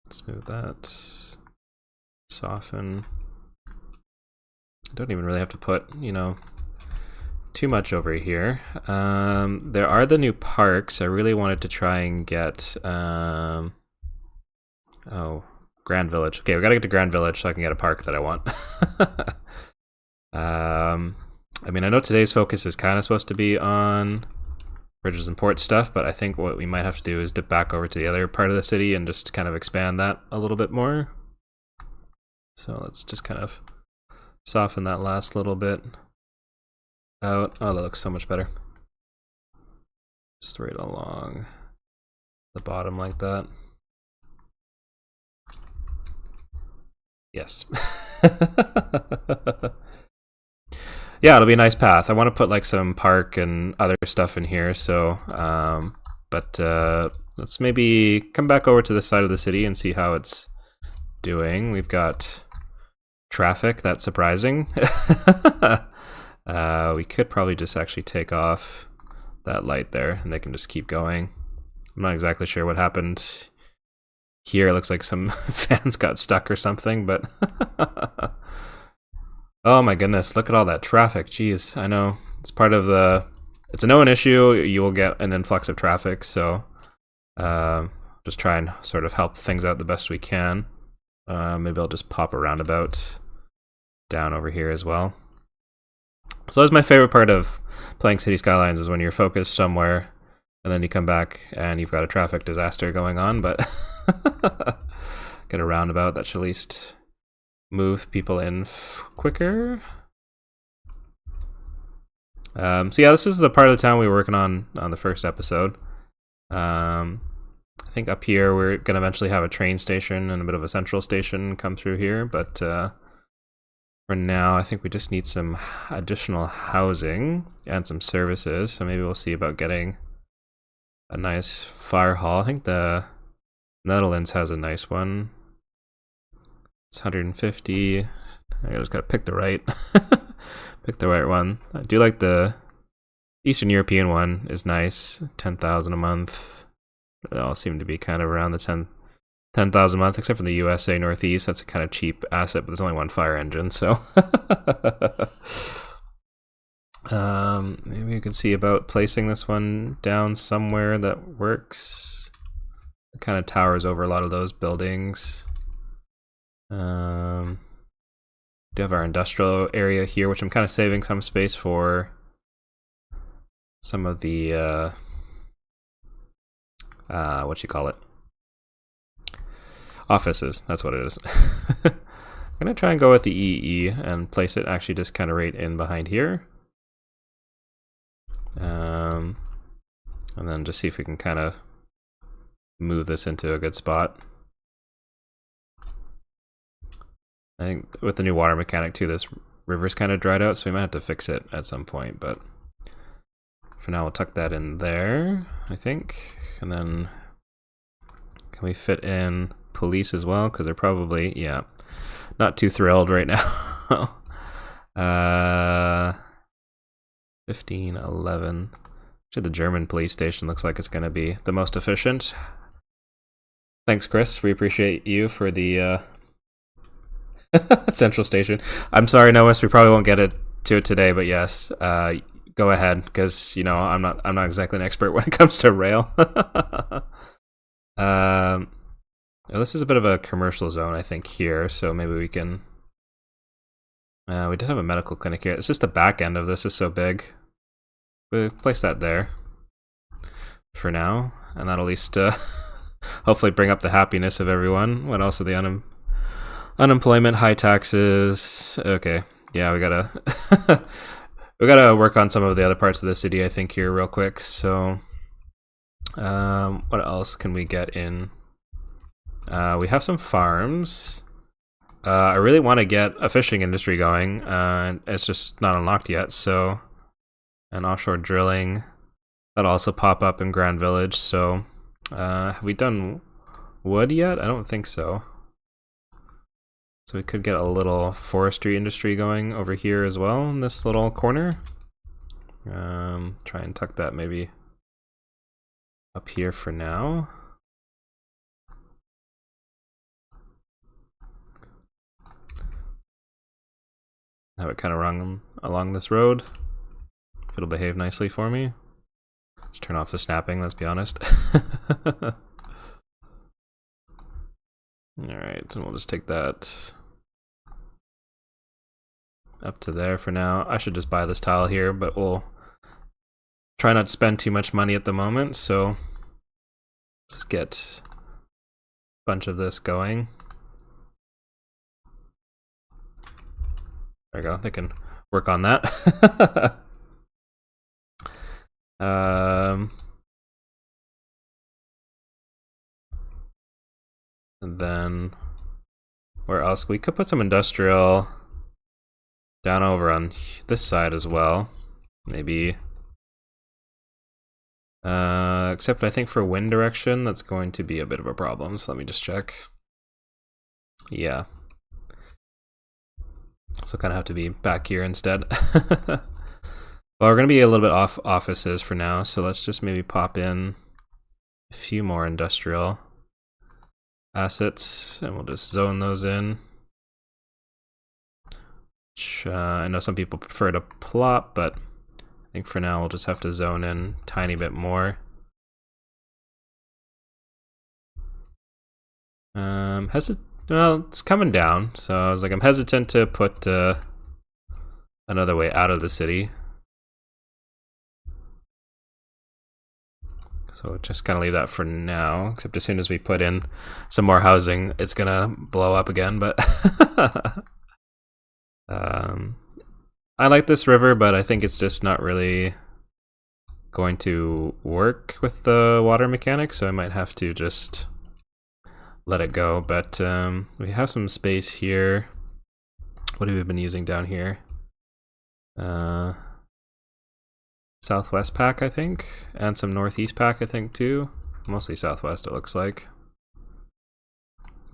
Speaker 1: Smooth that. Soften. I don't even really have to put, you know, too much over here. There are the new parks. I really wanted to try and get, oh, Grand Village. Okay, we gotta get to Grand Village so I can get a park that I want. I mean, I know today's focus is kind of supposed to be on bridges and port stuff, but I think what we might have to do is dip back over to the other part of the city and just kind of expand that a little bit more. So let's just kind of soften that last little bit out. Oh, that looks so much better. Just right along the bottom like that. Yes. Yeah, it'll be a nice path. I want to put like some park and other stuff in here, so let's maybe come back over to the side of the city and see how it's doing. We've got traffic, that's surprising. We could probably just actually take off that light there and they can just keep going. I'm not exactly sure what happened here. It looks like some fans got stuck or something, but oh my goodness, look at all that traffic. Jeez, I know it's part of the, it's a known issue. You will get an influx of traffic, so just try and sort of help things out the best we can. Maybe I'll just pop a roundabout down over here as well. So that's my favorite part of playing City Skylines, is when you're focused somewhere and then you come back and you've got a traffic disaster going on, but get a roundabout that should at least move people in quicker. So yeah, this is the part of the town we were working on the first episode. I think up here we're going to eventually have a train station and a bit of a central station come through here, but For now, I think we just need some additional housing and some services. So maybe we'll see about getting a nice fire hall. I think the Netherlands has a nice one. It's 150. I just gotta pick the right one. I do like the Eastern European one is nice. 10,000 a month. They all seem to be kind of around the 10,000 a month, except for the USA Northeast. That's a kind of cheap asset, but there's only one fire engine, so maybe we can see about placing this one down somewhere that works. It kind of towers over a lot of those buildings. Do have our industrial area here, which I'm kind of saving some space for some of the what you call it, offices. That's what it is. I'm gonna try and go with the EE and place it actually just kind of right in behind here, and then just see if we can kind of move this into a good spot. I think with the new water mechanic too, this river's kind of dried out, so we might have to fix it at some point, but for now we'll tuck that in there, I think. And then can we fit in police as well? Because they're probably, yeah, not too thrilled right now. 15, 11. Actually, the German police station looks like it's going to be the most efficient. Thanks, Chris. We appreciate you for the central station. I'm sorry, Noah, we probably won't get to it today, but yes, go ahead, because you know I'm not exactly an expert when it comes to rail. This is a bit of a commercial zone, I think, here, so maybe we can. We did have a medical clinic here. It's just the back end of this is so big. We'll place that there for now, and that'll at least hopefully bring up the happiness of everyone. What else are the unemployment, high taxes? Okay, yeah, we gotta we gotta work on some of the other parts of the city, I think, here real quick. So, what else can we get in? We have some farms. I really want to get a fishing industry going. It's just not unlocked yet. So, and offshore drilling that'll also pop up in Grand Village. So, have we done wood yet? I don't think so. So we could get a little forestry industry going over here as well in this little corner. Try and tuck that maybe up here for now. Have it kind of run along this road. If it'll behave nicely for me. Let's turn off the snapping, let's be honest. Alright, so we'll just take that up to there for now. I should just buy this tile here, but we'll try not to spend too much money at the moment, so just get a bunch of this going. There we go, they can work on that. And then where else? We could put some industrial down over on this side as well, maybe. Except I think for wind direction, that's going to be a bit of a problem. So let me just check. Yeah. So kind of have to be back here instead. Well, we're going to be a little bit off offices for now, so let's just maybe pop in a few more industrial assets, and we'll just zone those in. Which, I know some people prefer to plot, but I think for now we'll just have to zone in a tiny bit more. Well, it's coming down, so I was like, I'm hesitant to put another way out of the city. So just kind of leave that for now, except as soon as we put in some more housing, it's gonna blow up again, but I like this river, but I think it's just not really going to work with the water mechanic, so I might have to just let it go. But we have some space here. What have we been using down here? Southwest pack, I think, and some Northeast pack, I think, too. Mostly Southwest, it looks like.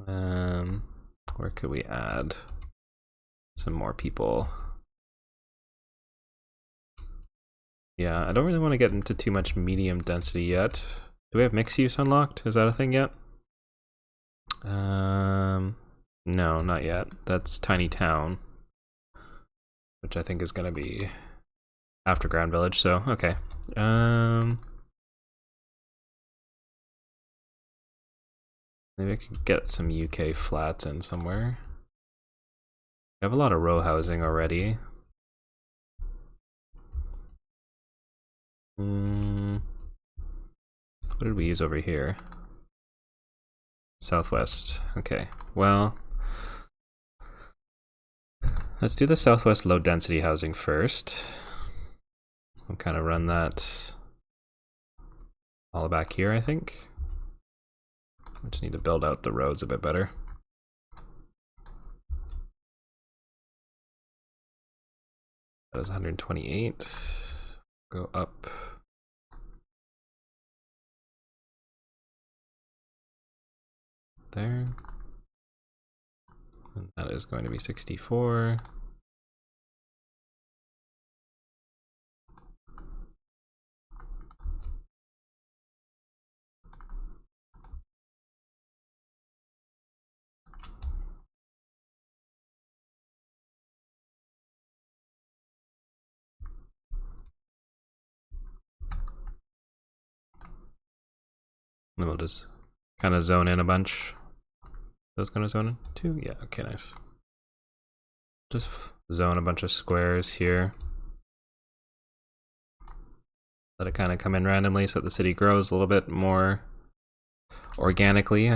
Speaker 1: Where could we add some more people? Yeah, I don't really want to get into too much medium density yet. Do we have mixed use unlocked? Is that a thing yet? No, not yet. That's Tiny Town, which I think is going to be after Ground Village, so okay. Maybe I could get some UK flats in somewhere. We have a lot of row housing already. What did we use over here? Southwest. Okay, well, let's do the Southwest low density housing first. We'll kind of run that all back here, I think. I just need to build out the roads a bit better. That is 128. Go up. There. And that is going to be 64. Then we'll just kind of zone in a bunch. Those gonna zone in too? Yeah, okay, nice. Just zone a bunch of squares here. Let it kind of come in randomly so that the city grows a little bit more organically.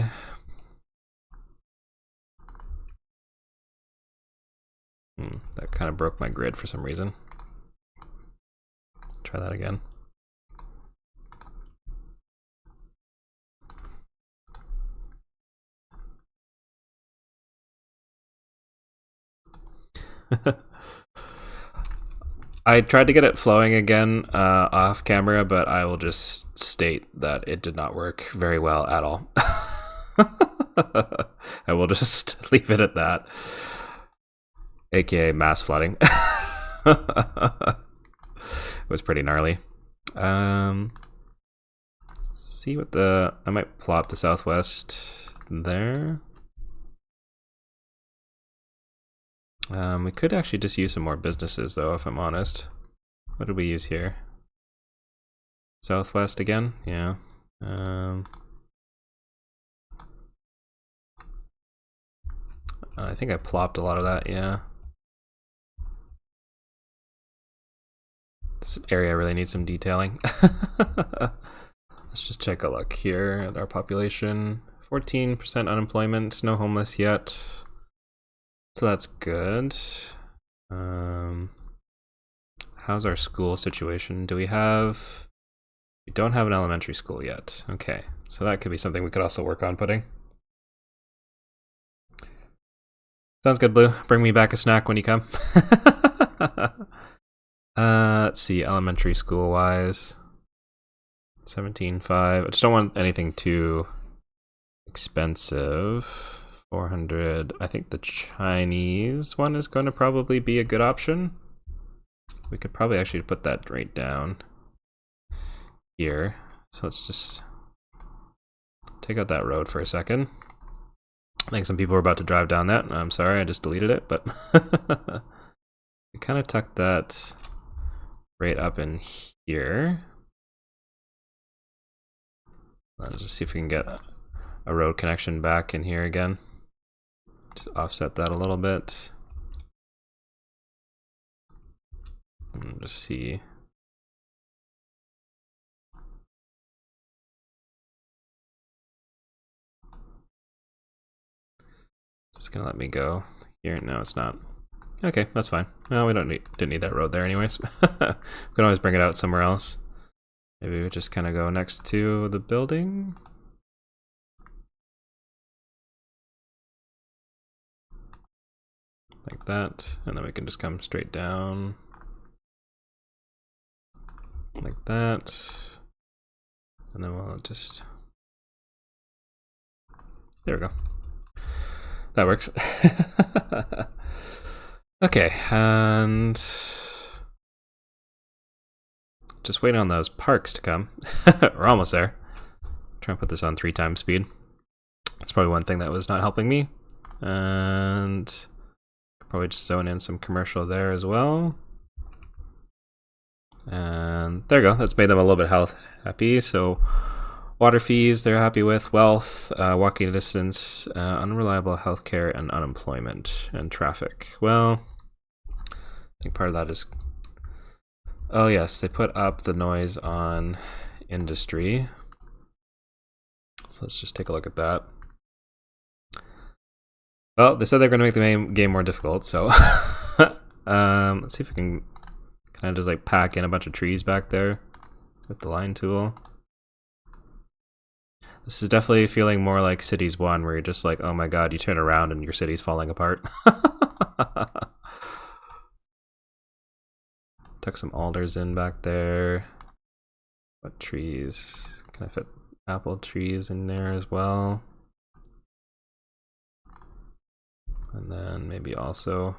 Speaker 1: That kind of broke my grid for some reason. Try that again. I tried to get it flowing again off camera, but I will just state that it did not work very well at all. I will just leave it at that. AKA mass flooding. It was pretty gnarly. Let's see what I might plop the Southwest there. We could actually just use some more businesses though, if I'm honest. What did we use here? Southwest again? Yeah. I think I plopped a lot of that, yeah. This area really needs some detailing. Let's just take a look here at our population. 14% unemployment, no homeless yet. So that's good. How's our school situation? We don't have an elementary school yet. Okay, so that could be something we could also work on putting. Sounds good, Blue. Bring me back a snack when you come. Let's see, elementary school wise. 17.5. I just don't want anything too expensive. 400. I think the Chinese one is going to probably be a good option. We could probably actually put that right down here. So let's just take out that road for a second. I think some people were about to drive down that. I'm sorry, I just deleted it, but we kind of tucked that right up in here. Let's just see if we can get a road connection back in here again. Just offset that a little bit. And just see. It's gonna let me go here. No, it's not. Okay, that's fine. No, we didn't need that road there anyways. We can always bring it out somewhere else. Maybe we just kind of go next to the building. like that, and then we can just come straight down like that, and then we'll just, there we go. That works. Okay, and just waiting on those parks to come. We're almost there. Try and put this on 3 times speed. That's probably one thing that was not helping me. And probably just zone in some commercial there as well. And there you go. That's made them a little bit happy. So water fees they're happy with, wealth, walking distance, unreliable healthcare, and unemployment and traffic. Well, I think part of that is, oh yes, they put up the noise on industry. So let's just take a look at that. Well, they said they're going to make the game more difficult, so let's see if we can kind of just like pack in a bunch of trees back there with the line tool. This is definitely feeling more like Cities 1, where you're just like, oh my god, you turn around and your city's falling apart. Tuck some alders in back there. What trees? Can I fit apple trees in there as well? And then maybe also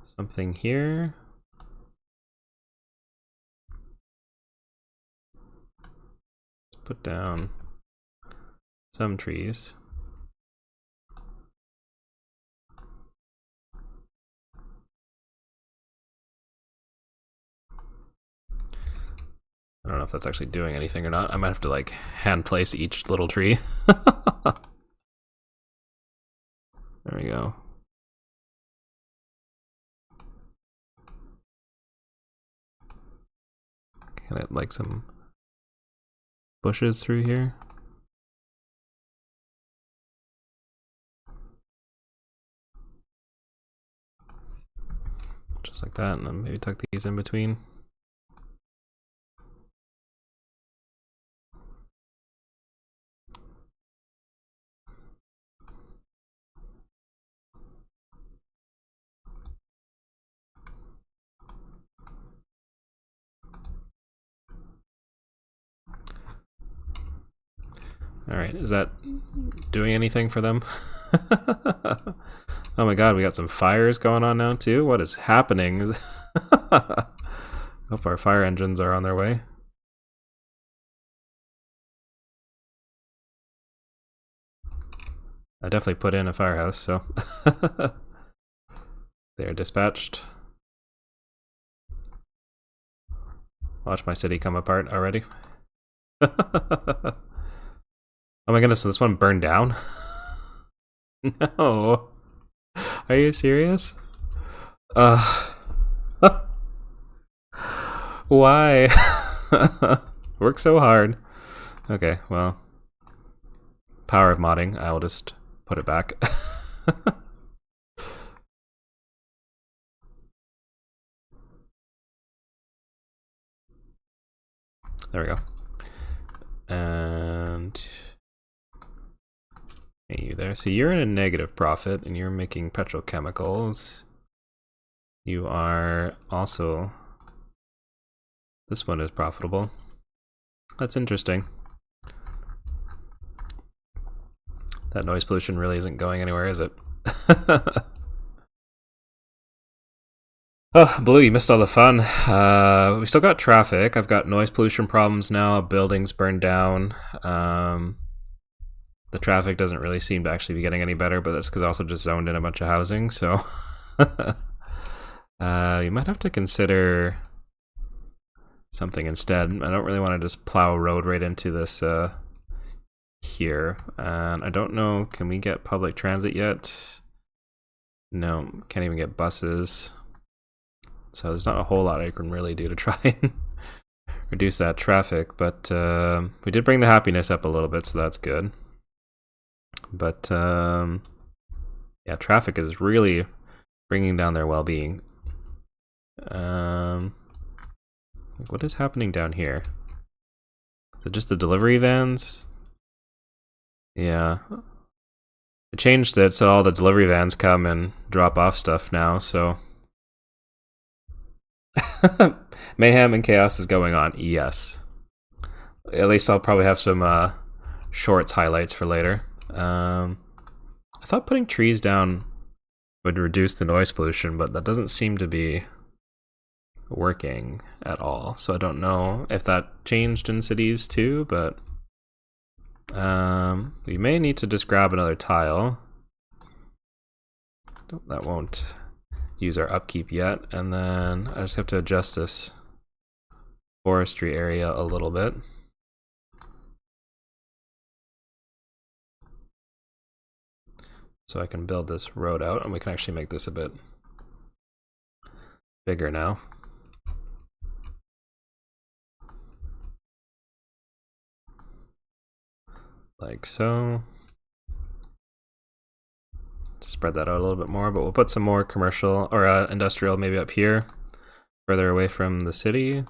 Speaker 1: something here. Let's put down some trees. I don't know if that's actually doing anything or not. I might have to like hand place each little tree. There we go. Can I like some bushes through here? Just like that, and then maybe tuck these in between. Alright, is that doing anything for them? Oh my god, we got some fires going on now too? What is happening? Hope our fire engines are on their way. I definitely put in a firehouse, so they are dispatched. Watch my city come apart already. Oh my goodness, so this one burned down? No. Are you serious? Why? Work so hard. Okay, well. Power of modding, I will just put it back. There we go. And you there. So you're in a negative profit and you're making petrochemicals. You are also, this one is profitable. That's interesting. That noise pollution really isn't going anywhere, is it? Oh, Blue, you missed all the fun. We still got traffic. I've got noise pollution problems now. Buildings burned down. The traffic doesn't really seem to actually be getting any better, but that's because I also just zoned in a bunch of housing, so you might have to consider something instead. I don't really want to just plow a road right into this here. And I don't know, can we get public transit yet? No, can't even get buses. So there's not a whole lot I can really do to try and reduce that traffic, but we did bring the happiness up a little bit, so that's good. But yeah, traffic is really bringing down their well-being. What is happening down here? Is it just the delivery vans? Yeah. I changed it so all the delivery vans come and drop off stuff now, so mayhem and chaos is going on. Yes. At least I'll probably have some shorts highlights for later. I thought putting trees down would reduce the noise pollution, but that doesn't seem to be working at all. So I don't know if that changed in cities too, but we may need to just grab another tile. That won't use our upkeep yet, and then I just have to adjust this forestry area a little bit. So I can build this road out, and we can actually make this a bit bigger now. Like so. Spread that out a little bit more, but we'll put some more commercial or industrial maybe up here, further away from the city.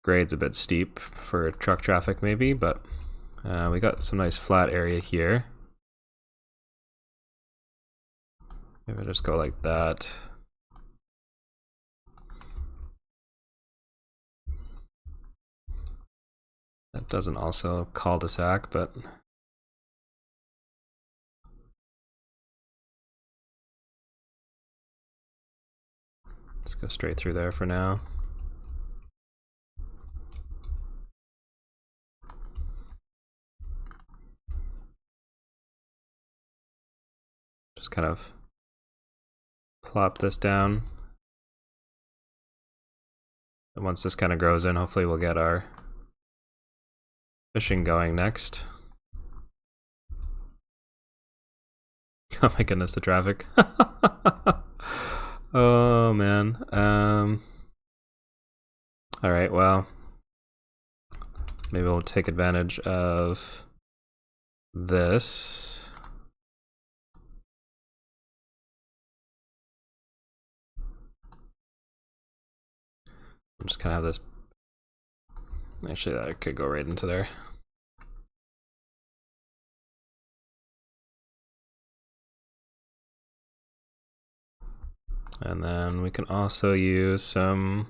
Speaker 1: Grade's a bit steep for truck traffic maybe, but we got some nice flat area here. Maybe I'll just go like that. That doesn't also cul-de-sac, but let's go straight through there for now. Just kind of plop this down. And once this kind of grows in, hopefully we'll get our fishing going next. Oh my goodness, the traffic. Oh man. Alright, well, maybe we'll take advantage of this. I'm just kind of have this. Actually, that could go right into there. And then we can also use some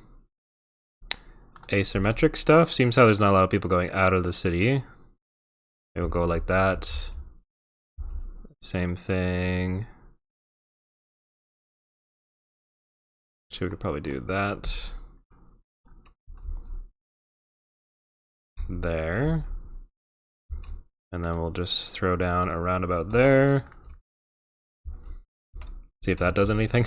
Speaker 1: asymmetric stuff. Seems how there's not a lot of people going out of the city. Maybe we'll go like that. Same thing. Actually, we could probably do that. There. And then we'll just throw down a roundabout there. See if that does anything.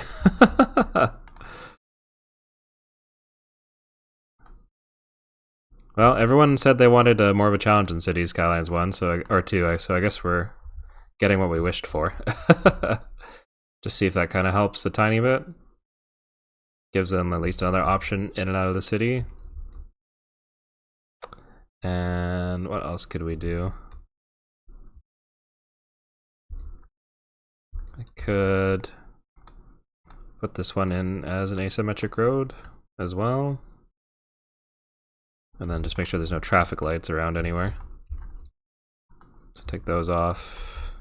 Speaker 1: Well, everyone said they wanted more of a challenge in Cities Skylines 1, or 2, so I guess we're getting what we wished for. Just see if that kind of helps a tiny bit. Gives them at least another option in and out of the city. And what else could we do? I could put this one in as an asymmetric road as well. And then just make sure there's no traffic lights around anywhere. So take those off.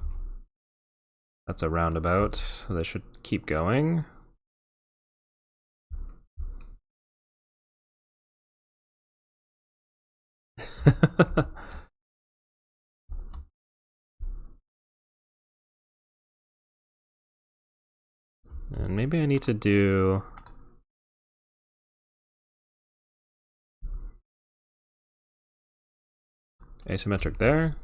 Speaker 1: That's a roundabout, so they should keep going. And maybe I need to do asymmetric there.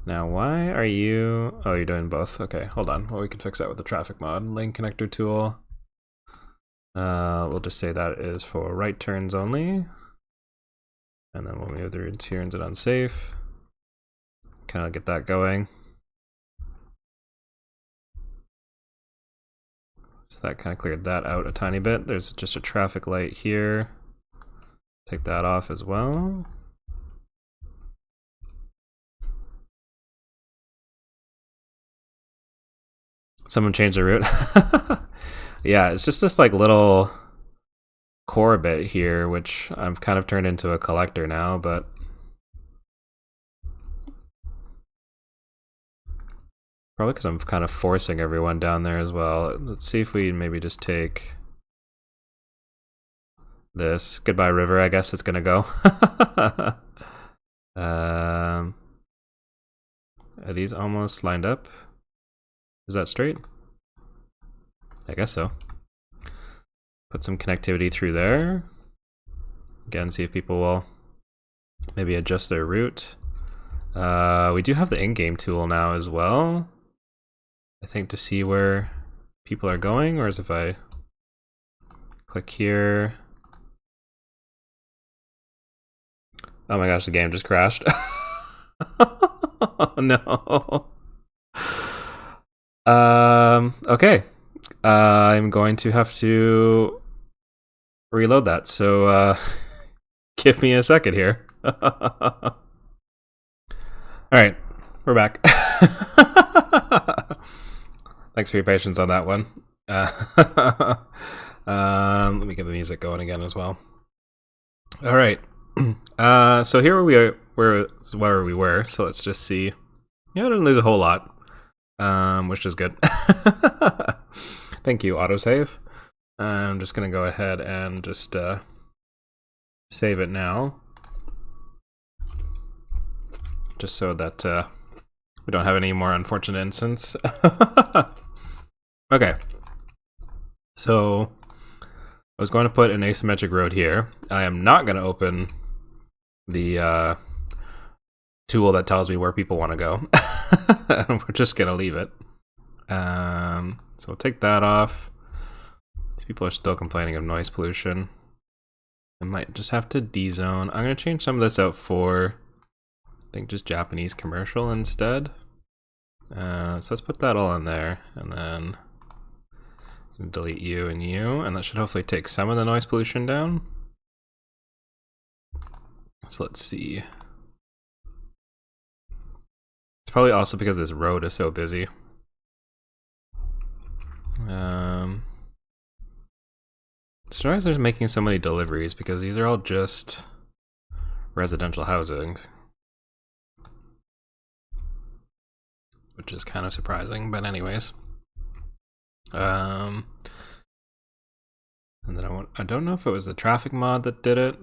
Speaker 1: Now why are you... Oh, you're doing both. Okay, hold on. Well, we can fix that with the traffic mod. Lane connector tool. We'll just say that is for right turns only. And then we'll move the turns it unsafe. Kind of get that going. So that kind of cleared that out a tiny bit. There's just a traffic light here. Take that off as well. Someone changed the route. Yeah, it's just this like little core bit here, which I've kind of turned into a collector now, but Probably because I'm kind of forcing everyone down there as well. Let's see if we maybe just take this. Goodbye, river, I guess it's gonna go. Are these almost lined up? Is that straight? I guess so. Put some connectivity through there. Again, see if people will maybe adjust their route. We do have the in-game tool now as well. I think to see where people are going, or as if I click here. Oh my gosh, the game just crashed. Oh no. Okay. I'm going to have to reload that, so give me a second here. Alright, we're back. Thanks for your patience on that one. Let me get the music going again as well. Alright. So here we are, where we were, so let's just see. Yeah, I didn't lose a whole lot, which is good. Thank you, autosave. I'm just gonna go ahead and just save it now, just so that we don't have any more unfortunate incidents. Okay, so I was going to put an asymmetric road here. I am not going to open the tool that tells me where people want to go. We're just going to leave it. So we'll take that off. These people are still complaining of noise pollution. I might just have to dezone. I'm going to change some of this out for, I think, just Japanese commercial instead. So let's put that all in there, and then delete you and you, and that should hopefully take some of the noise pollution down. So let's see. It's probably also because this road is so busy. Surprised they're making so many deliveries, because these are all just residential housing, which is kind of surprising, but anyways. And then I don't know if it was the traffic mod that did it.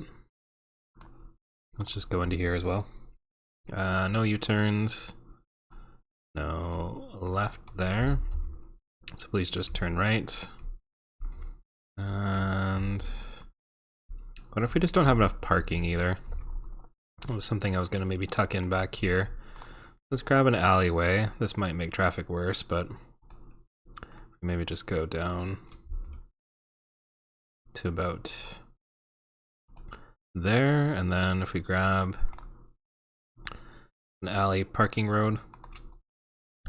Speaker 1: Let's just go into here as well. No U-turns, no left there. So please just turn right. And what if we just don't have enough parking either? It was something I was gonna maybe tuck in back here. Let's grab an alleyway. This might make traffic worse, but maybe just go down to about there, and then if we grab an alley parking road,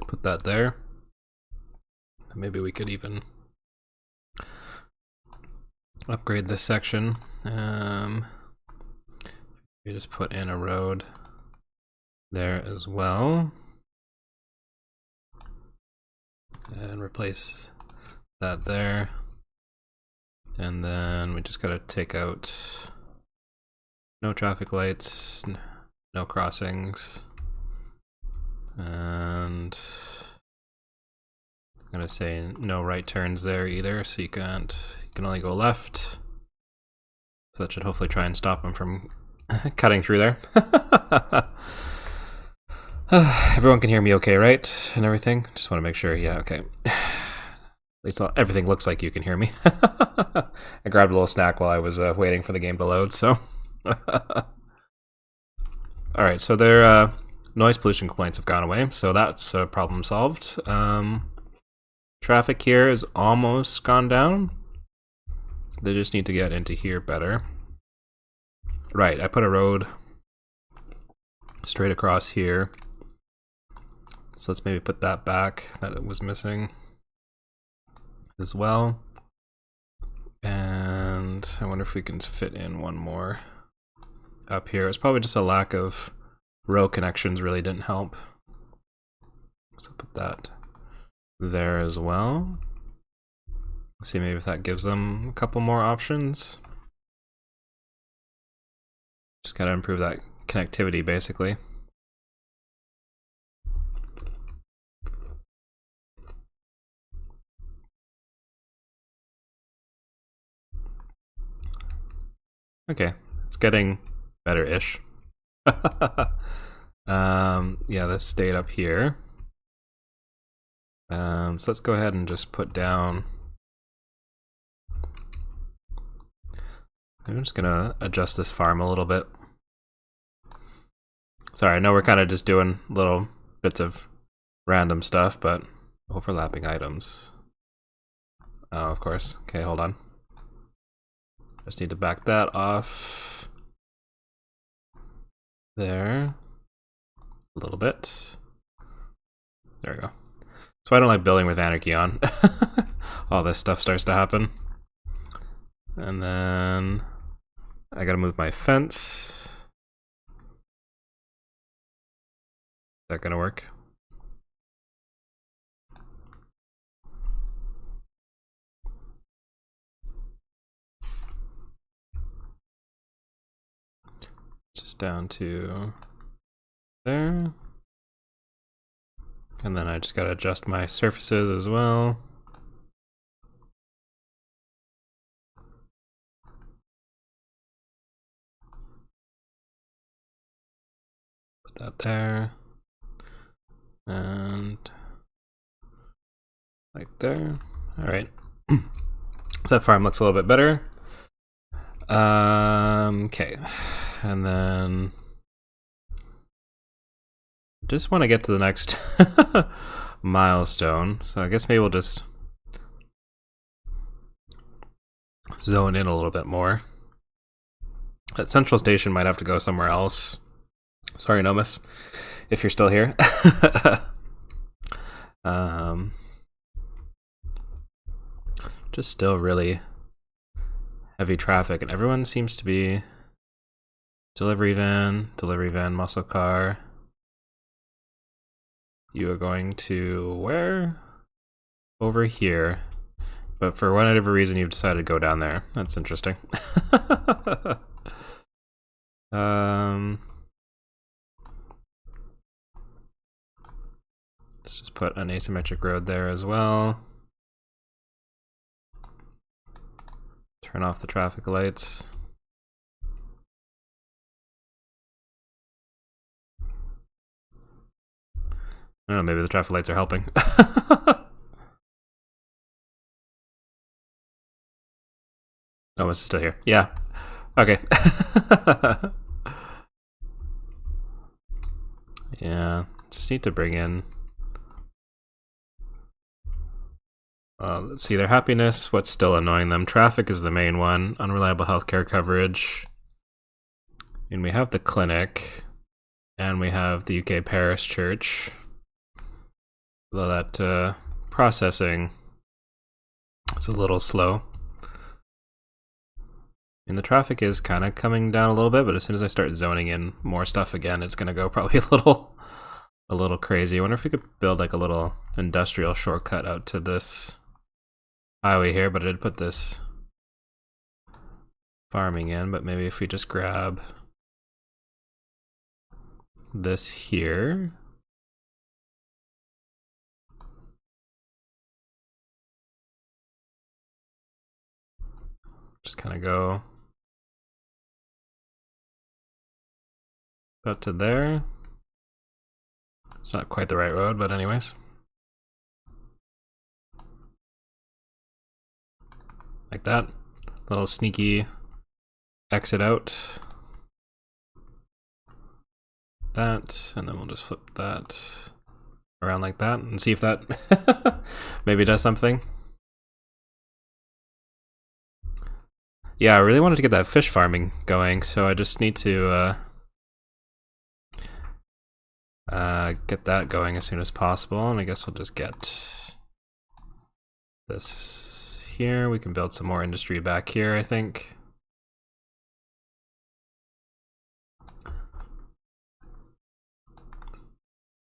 Speaker 1: put that there. Maybe we could even upgrade this section. We just put in a road there as well, and replace that there. And then we just gotta take out no traffic lights, no crossings, and I'm gonna say no right turns there either, so you can only go left. So that should hopefully try and stop them from cutting through there. Everyone can hear me okay, right? And everything? Just want to make sure. Yeah, okay. At least everything looks like you can hear me. I grabbed a little snack while I was waiting for the game to load, so. Alright, so their noise pollution complaints have gone away, so that's a problem solved. Traffic here is almost gone down. They just need to get into here better. Right, I put a road straight across here. So let's maybe put that back, that it was missing as well. And I wonder if we can fit in one more up here. It's probably just a lack of row connections really didn't help. So put that there as well. Let's see maybe if that gives them a couple more options. Just gotta improve that connectivity basically. Okay, it's getting better-ish. Yeah, let's stay up here. So let's go ahead and just put down. I'm just gonna adjust this farm a little bit. Sorry, I know we're kind of just doing little bits of random stuff, but overlapping items. Oh, of course. Okay, hold on. Just need to back that off. There. A little bit. There we go. So I don't like building with anarchy on. All this stuff starts to happen. And then I gotta move my fence. Is that gonna work? Just down to there. And then I just gotta adjust my surfaces as well. Put that there. And like there. All right. So that farm looks a little bit better. Okay. And then just want to get to the next milestone. So I guess maybe we'll just zone in a little bit more. That central station might have to go somewhere else. Sorry, Nomus, if you're still here. Just still really heavy traffic, and everyone seems to be delivery van, muscle car. You are going to where? Over here. But for whatever reason, you've decided to go down there. That's interesting. Let's just put an asymmetric road there as well. Turn off the traffic lights. I don't know, maybe the traffic lights are helping. Oh, it's still here. Yeah. Okay. Yeah, just need to bring in. Let's see their happiness. What's still annoying them? Traffic is the main one. Unreliable healthcare coverage. And we have the clinic. And we have the UK Parish Church. Although that processing is a little slow. And the traffic is kind of coming down a little bit, but as soon as I start zoning in more stuff again, it's going to go probably a little crazy. I wonder if we could build like a little industrial shortcut out to this highway here, but I did put this farming in, but maybe if we just grab this here. Just kind of go about to there. It's not quite the right road, but anyways. Like that. Little sneaky exit out. That, and then we'll just flip that around like that and see if that maybe does something. Yeah, I really wanted to get that fish farming going, so I just need to get that going as soon as possible, and I guess we'll just get this here. We can build some more industry back here, I think.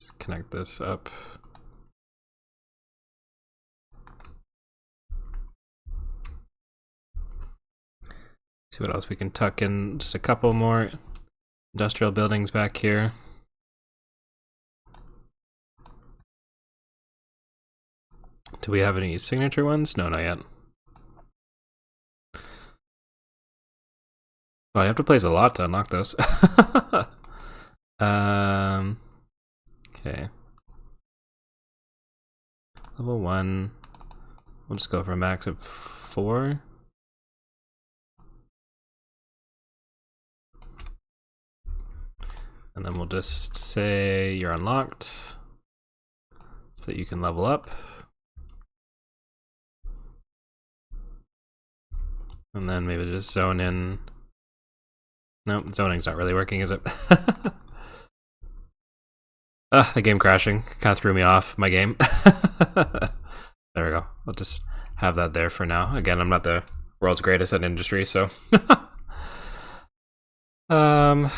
Speaker 1: Just connect this up. See what else we can tuck in. Just a couple more industrial buildings back here. Do we have any signature ones? No, not yet. Oh, you have to place a lot to unlock those. Okay. Level 1. We'll just go for a max of 4. And then we'll just say you're unlocked so that you can level up. And then maybe just zone in. Nope, zoning's not really working, is it? The game crashing kind of threw me off my game. There we go. I'll just have that there for now. Again, I'm not the world's greatest at industry, so. Let's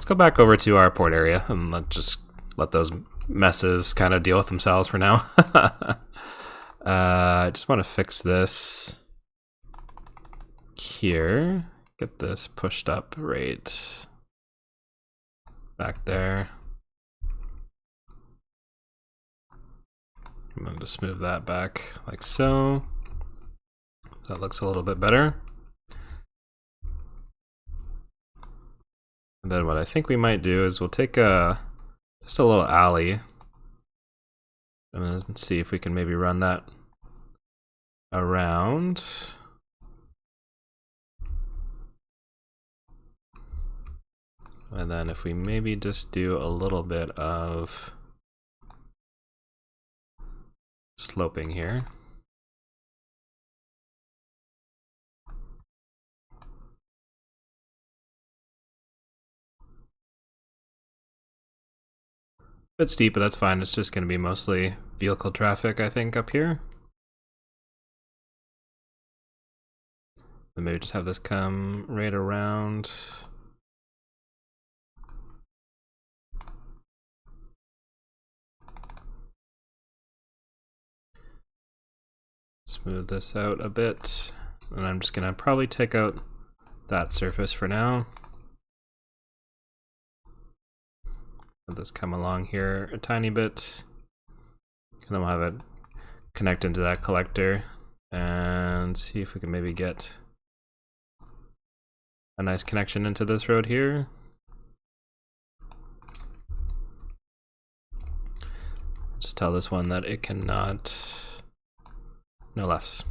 Speaker 1: go back over to our port area and let's let those messes kind of deal with themselves for now. I just want to fix this here. Get this pushed up right back there. I'm going to just move that back like so. That looks a little bit better. And then what I think we might do is we'll take just a little alley. And then see if we can maybe run that around. And then if we maybe just do a little bit of sloping here. Bit steep, but that's fine. It's just going to be mostly vehicle traffic, I think, up here. And maybe just have this come right around. Smooth this out a bit. And I'm just going to probably take out that surface for now. Let this come along here a tiny bit. And then we'll have it connect into that collector and see if we can maybe get a nice connection into this road here. Just tell this one that it cannot, no lefts.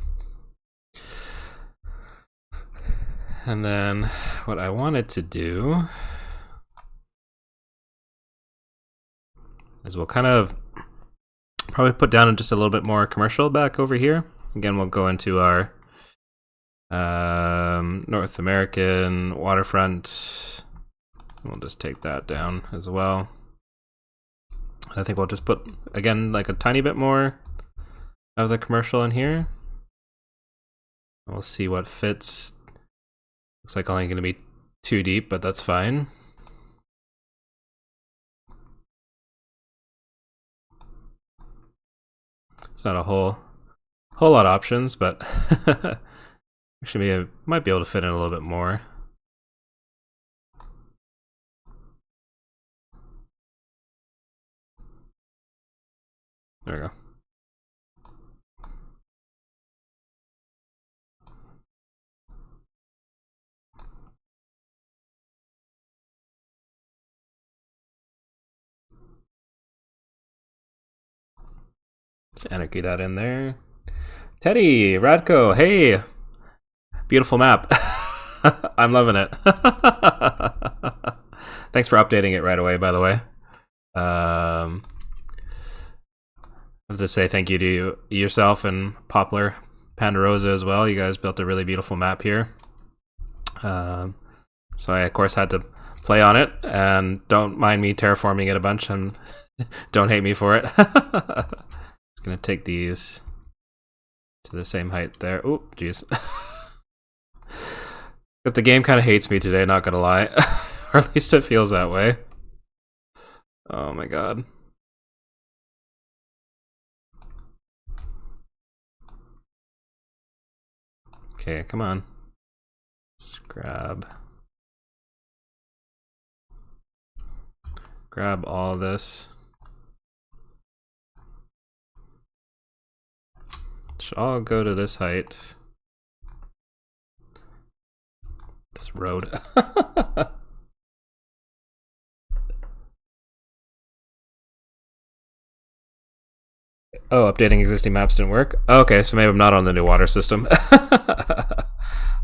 Speaker 1: And then what I wanted to do is we'll kind of probably put down just a little bit more commercial back over here. Again, we'll go into our North American Waterfront. We'll just take that down as well. I think we'll just put, again, like a tiny bit more of the commercial in here. We'll see what fits. Looks like only going to be 2 deep, but that's fine. It's not a whole lot of options, but actually might be able to fit in a little bit more. There we go. Just anarchy that in there. Teddy, Radko, hey! Beautiful map. I'm loving it. Thanks for updating it right away, by the way. I have to say thank you to yourself and Poplar Panda Rosa as well. You guys built a really beautiful map here. So I, of course, had to play on it, and don't mind me terraforming it a bunch, and don't hate me for it. Just gonna take these to the same height there. Oh, jeez. But the game kind of hates me today, not gonna lie. Or at least it feels that way. Oh my god. Okay, come on. Let's grab all this. Should all go to this height. This road. Oh, updating existing maps didn't work? Okay, so maybe I'm not on the new water system.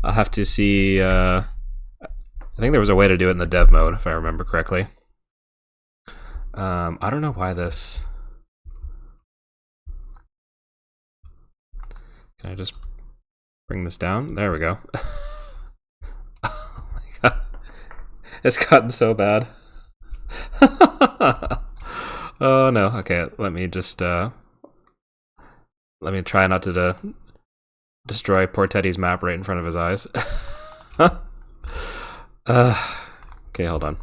Speaker 1: I'll have to see. I think there was a way to do it in the dev mode, if I remember correctly. I don't know why this... Can I just bring this down? There we go. Oh my god. It's gotten so bad. Oh no. Okay, let me just... let me try not to destroy poor Teddy's map right in front of his eyes. Okay, hold on.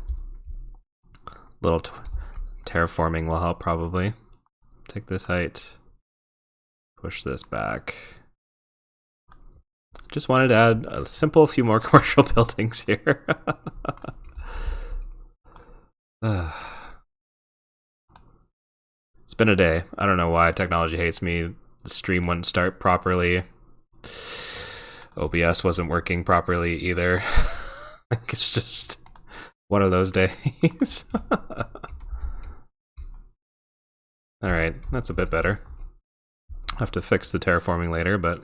Speaker 1: Little terraforming will help probably. Take this height. Push this back. Just wanted to add a simple few more commercial buildings here. It's been a day. I don't know why technology hates me. The stream wouldn't start properly. OBS wasn't working properly either. It's just one of those days. Alright, that's a bit better. I'll have to fix the terraforming later, but...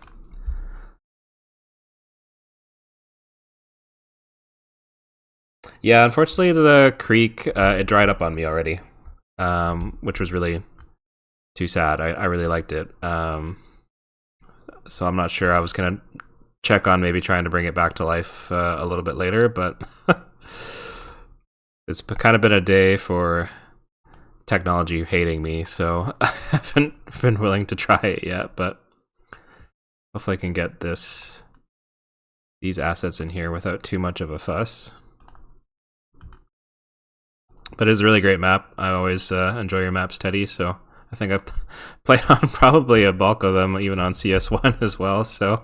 Speaker 1: Yeah, unfortunately the creek, it dried up on me already. Which was really too sad. I really liked it. So I'm not sure. I was gonna check on maybe trying to bring it back to life a little bit later, but it's kind of been a day for technology hating me, so I haven't been willing to try it yet, but hopefully I can get these assets in here without too much of a fuss. But it's a really great map. I always enjoy your maps, Teddy, so I think I've played on probably a bulk of them, even on CS1 as well, so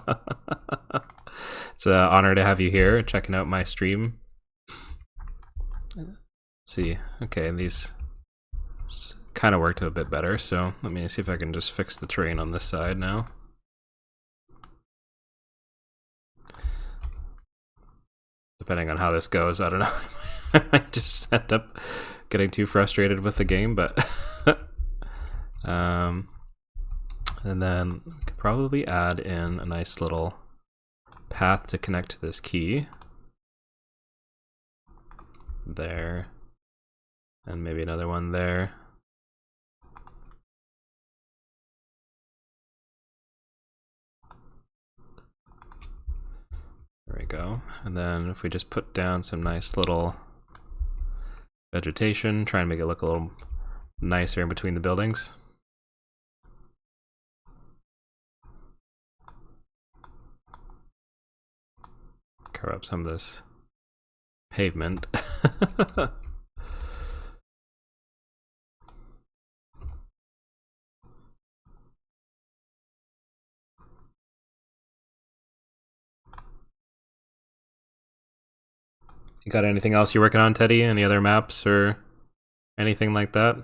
Speaker 1: it's an honor to have you here checking out my stream. Let's see. Okay, these kind of worked a bit better, so let me see if I can just fix the terrain on this side now. Depending on how this goes, I don't know. I might just end up getting too frustrated with the game, but and then we could probably add in a nice little path to connect to this key. There. And maybe another one there. There we go. And then if we just put down some nice little vegetation, try and make it look a little nicer in between the buildings. Cover up some of this pavement. You got anything else you're working on, Teddy? Any other maps or anything like that?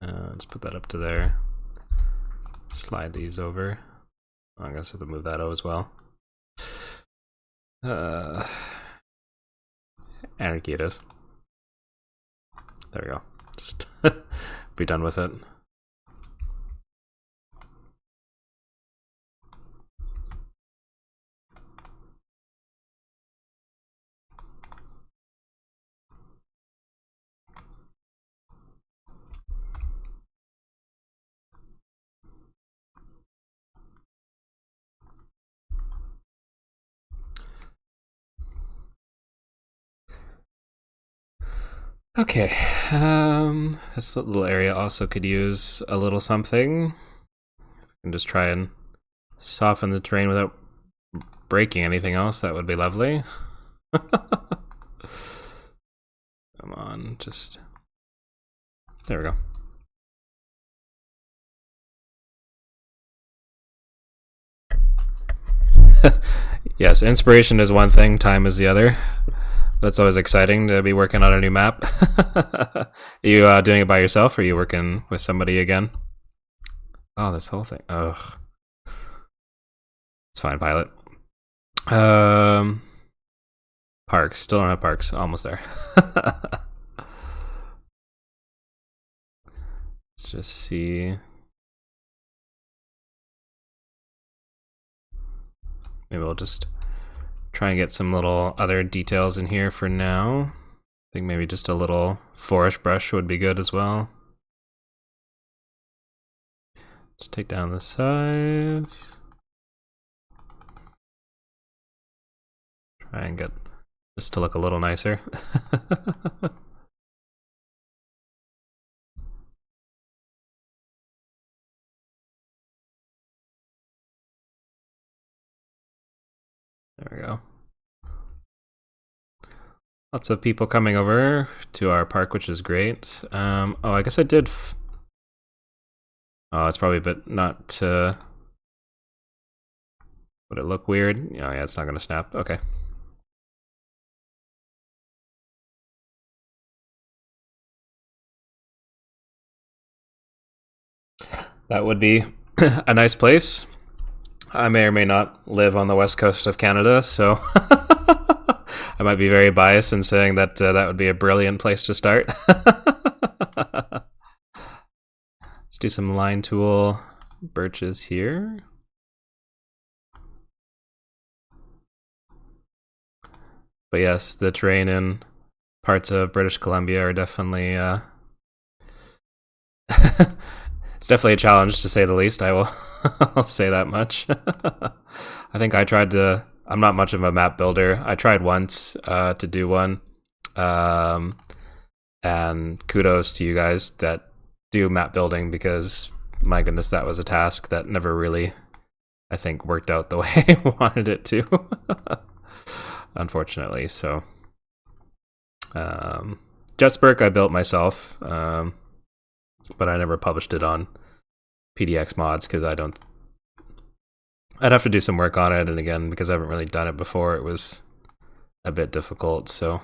Speaker 1: Let's put that up to there. Slide these over. Oh, I'm gonna have to move that out as well. Anarchy it is. There we go. Just be done with it. Okay, this little area also could use a little something. And just try and soften the terrain without breaking anything else. That would be lovely. Come on, just... There we go. Yes, inspiration is one thing, time is the other. That's always exciting to be working on a new map. Are you doing it by yourself, or are you working with somebody again? Oh, this whole thing. Ugh. It's fine, Pilot. Um, Parks. Still don't have parks. Almost there. Let's just see. Maybe we'll just try and get some little other details in here for now. I think maybe just a little forest brush would be good as well. Let's take down the size. Try and get this to look a little nicer. There we go. Lots of people coming over to our park, which is great. Oh, I guess I did. Oh, it's probably a bit not. Would it look weird? Oh, yeah, it's not going to snap. Okay. That would be a nice place. I may or may not live on the west coast of Canada, so I might be very biased in saying that that would be a brilliant place to start. Let's do some line tool birches here. But yes, the terrain in parts of British Columbia are definitely it's definitely a challenge to say the least. I will I'll say that much. I think I tried to. I'm not much of a map builder. I tried once to do one, and kudos to you guys that do map building, because my goodness, that was a task that never really, I think, worked out the way I wanted it to. Unfortunately, so Jetsburg I built myself, but I never published it on PDX mods because I'd have to do some work on it, and again, because I haven't really done it before, it was a bit difficult. So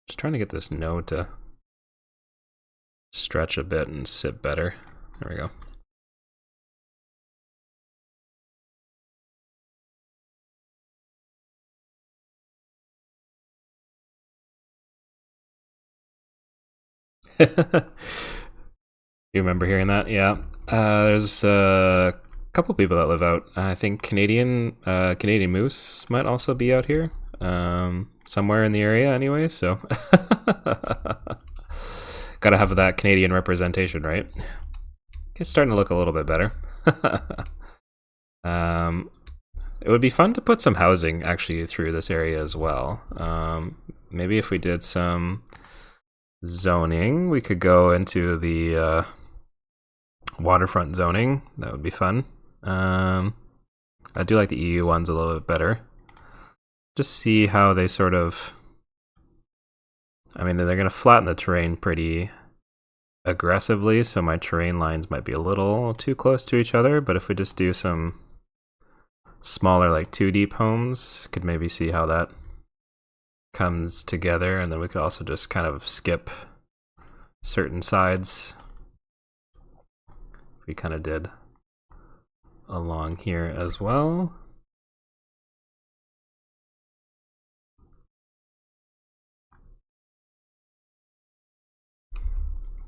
Speaker 1: just trying to get this node to stretch a bit and sit better. There we go. You remember hearing that? Yeah. There's a couple people that live out. I think Canadian Moose might also be out here, somewhere in the area anyway, so gotta have that Canadian representation, right? It's starting to look a little bit better. It would be fun to put some housing actually through this area as well. Maybe if we did some zoning, we could go into the waterfront zoning. That would be fun. I do like the EU ones a little bit better. Just see how they sort of, I mean, they're going to flatten the terrain pretty aggressively, so my terrain lines might be a little too close to each other, but if we just do some smaller, like 2 deep homes, could maybe see how that comes together, and then we could also just kind of skip certain sides. We kind of did along here as well.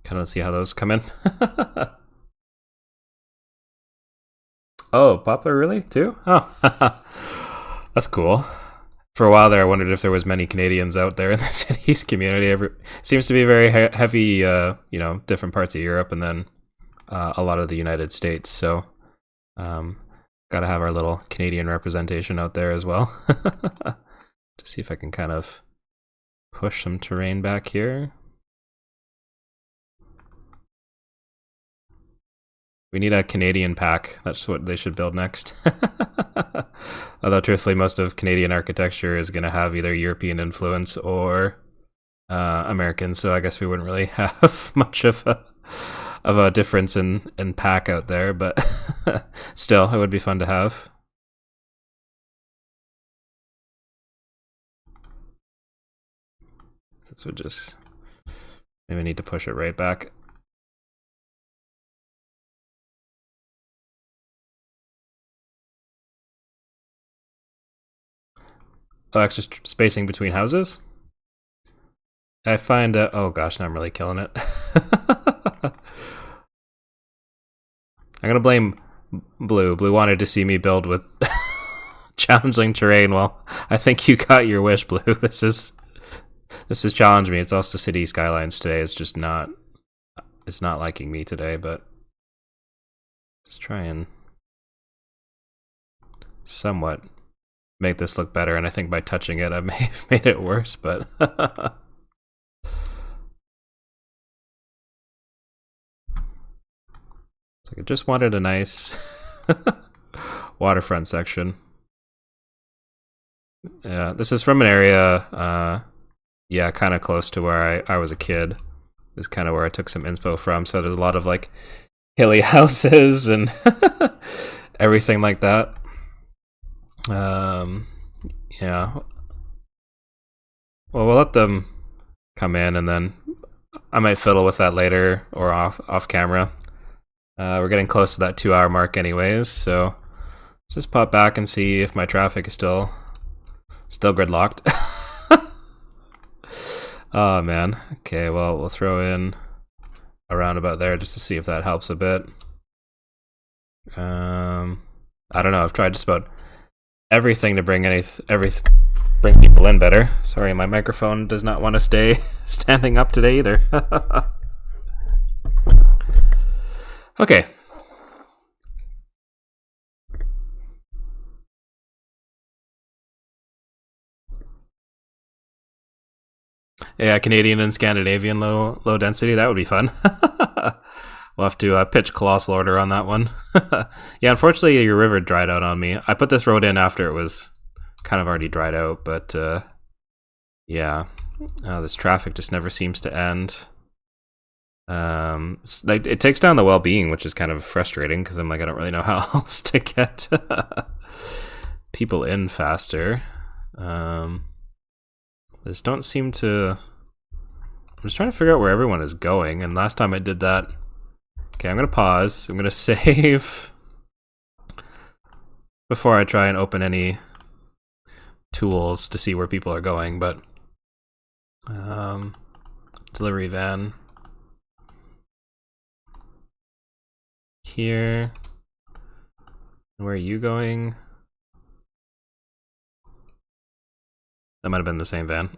Speaker 1: Kind of see how those come in. Oh, Poplar really too? Oh, that's cool. For a while there, I wondered if there was many Canadians out there in the cities community. Seems to be very heavy, different parts of Europe, and then a lot of the United States. So, got to have our little Canadian representation out there as well. To see if I can kind of push some terrain back here. We need a Canadian pack. That's what they should build next. Although, truthfully, most of Canadian architecture is going to have either European influence or American, so I guess we wouldn't really have much of a difference in pack out there, but still, it would be fun to have. This would just maybe need to push it right back. Oh, extra spacing between houses? I find, oh gosh, now I'm really killing it. I'm gonna blame Blue. Blue wanted to see me build with challenging terrain. Well, I think you got your wish, Blue. This is challenging me. It's also City Skylines today. It's just not, it's not liking me today, but just try and somewhat make this look better. And I think by touching it, I may have made it worse, but it's like I just wanted a nice waterfront section. Yeah, this is from an area, yeah, kind of close to where I was a kid. This is kind of where I took some inspo from. So there's a lot of like hilly houses and everything like that. Yeah. Well, we'll let them come in, and then I might fiddle with that later or off camera. We're getting close to that 2-hour mark anyways, so just pop back and see if my traffic is still gridlocked. Oh man. Okay, well, we'll throw in a roundabout there just to see if that helps a bit. I don't know. I've tried just about everything to bring bring people in better. Sorry, my microphone does not want to stay standing up today either. Okay. Yeah, Canadian and Scandinavian low density. That would be fun. We'll have to pitch colossal order on that one. Yeah, unfortunately, your river dried out on me. I put this road in after it was kind of already dried out, but yeah, this traffic just never seems to end. Like it takes down the well-being, which is kind of frustrating because I'm like, I don't really know how else to get people in faster. I just don't seem to. I'm just trying to figure out where everyone is going, and last time I did that. Okay, I'm gonna pause. I'm gonna save before I try and open any tools to see where people are going, but delivery van here. Where are you going? That might have been the same van.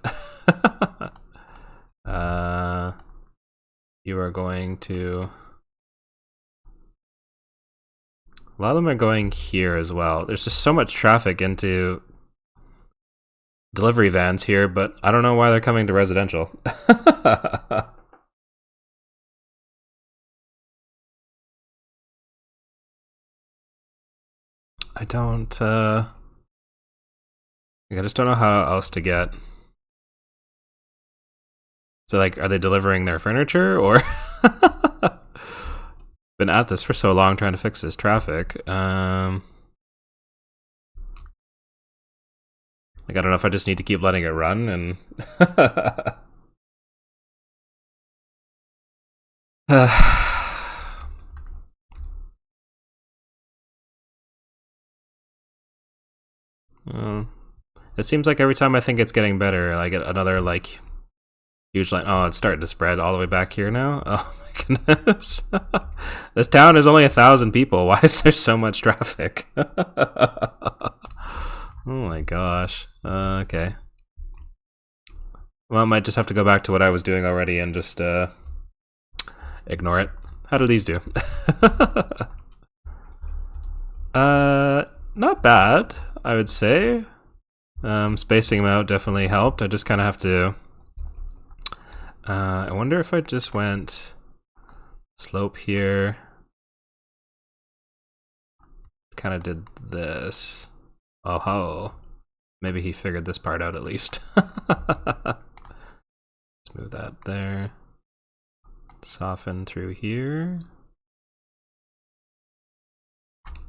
Speaker 1: You are going to. A lot of them are going here as well. There's just so much traffic into delivery vans here, but I don't know why they're coming to residential. I don't, I just don't know how else to get. So, like, are they delivering their furniture, or? Been at this for so long trying to fix this traffic. Like, I don't know if I just need to keep letting it run and. It seems like every time I think it's getting better, I get another like huge line. Oh, it's starting to spread all the way back here now. Oh my goodness. This town is only 1,000 people. Why is there so much traffic? Oh my gosh. Okay. Well, I might just have to go back to what I was doing already and just ignore it. How do these do? Not bad, I would say. Spacing them out definitely helped. I just kind of have to. I wonder if I just went slope here. Kind of did this. Oh ho. Maybe he figured this part out at least. Let's move that there. Soften through here.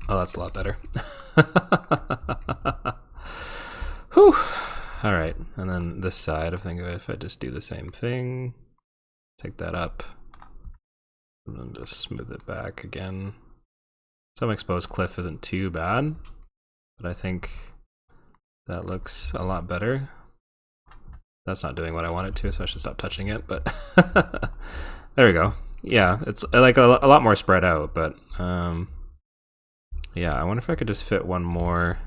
Speaker 1: Oh, that's a lot better. Whew. All right, and then this side, I think if I just do the same thing, take that up, and then just smooth it back again. Some exposed cliff isn't too bad, but I think That looks a lot better. That's not doing what I want it to, so I should stop touching it, but there we go. Yeah, it's like a lot more spread out, but yeah, I wonder if I could just fit one more.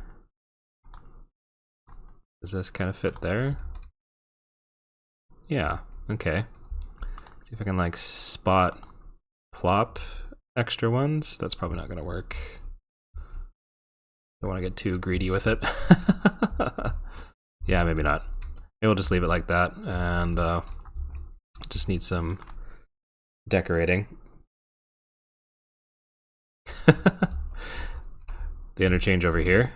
Speaker 1: Does this kind of fit there? Yeah, okay. See if I can like spot plop extra ones. That's probably not gonna work. Don't want to get too greedy with it. Yeah, maybe not. Maybe we'll just leave it like that, and just need some decorating. The interchange over here.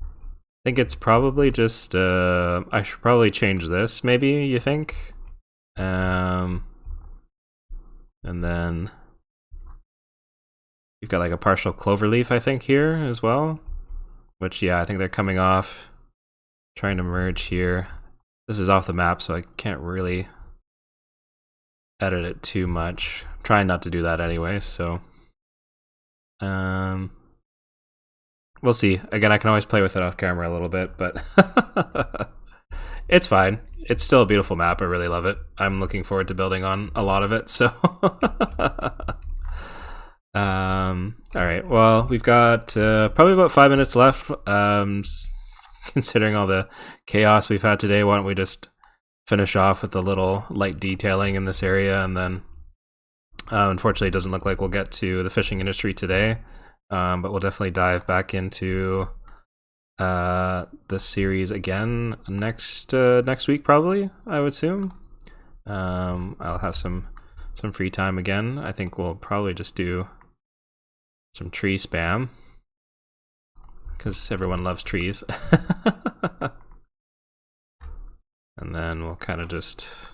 Speaker 1: I think it's probably just, I should probably change this, maybe, you think? And then you've got like a partial cloverleaf, I think, here as well. Which, yeah, I think they're coming off, trying to merge here. This is off the map, so I can't really edit it too much. I'm trying not to do that anyway, so we'll see. Again, I can always play with it off camera a little bit, but it's fine. It's still a beautiful map. I really love it. I'm looking forward to building on a lot of it, so all right, well, we've got probably about 5 minutes left. Considering all the chaos we've had today, why don't we just finish off with a little light detailing in this area, and then unfortunately it doesn't look like we'll get to the fishing industry today, but we'll definitely dive back into the series again next week, probably, I would assume. I'll have some free time again. I think we'll probably just do some tree spam, because everyone loves trees. And then we'll kind of just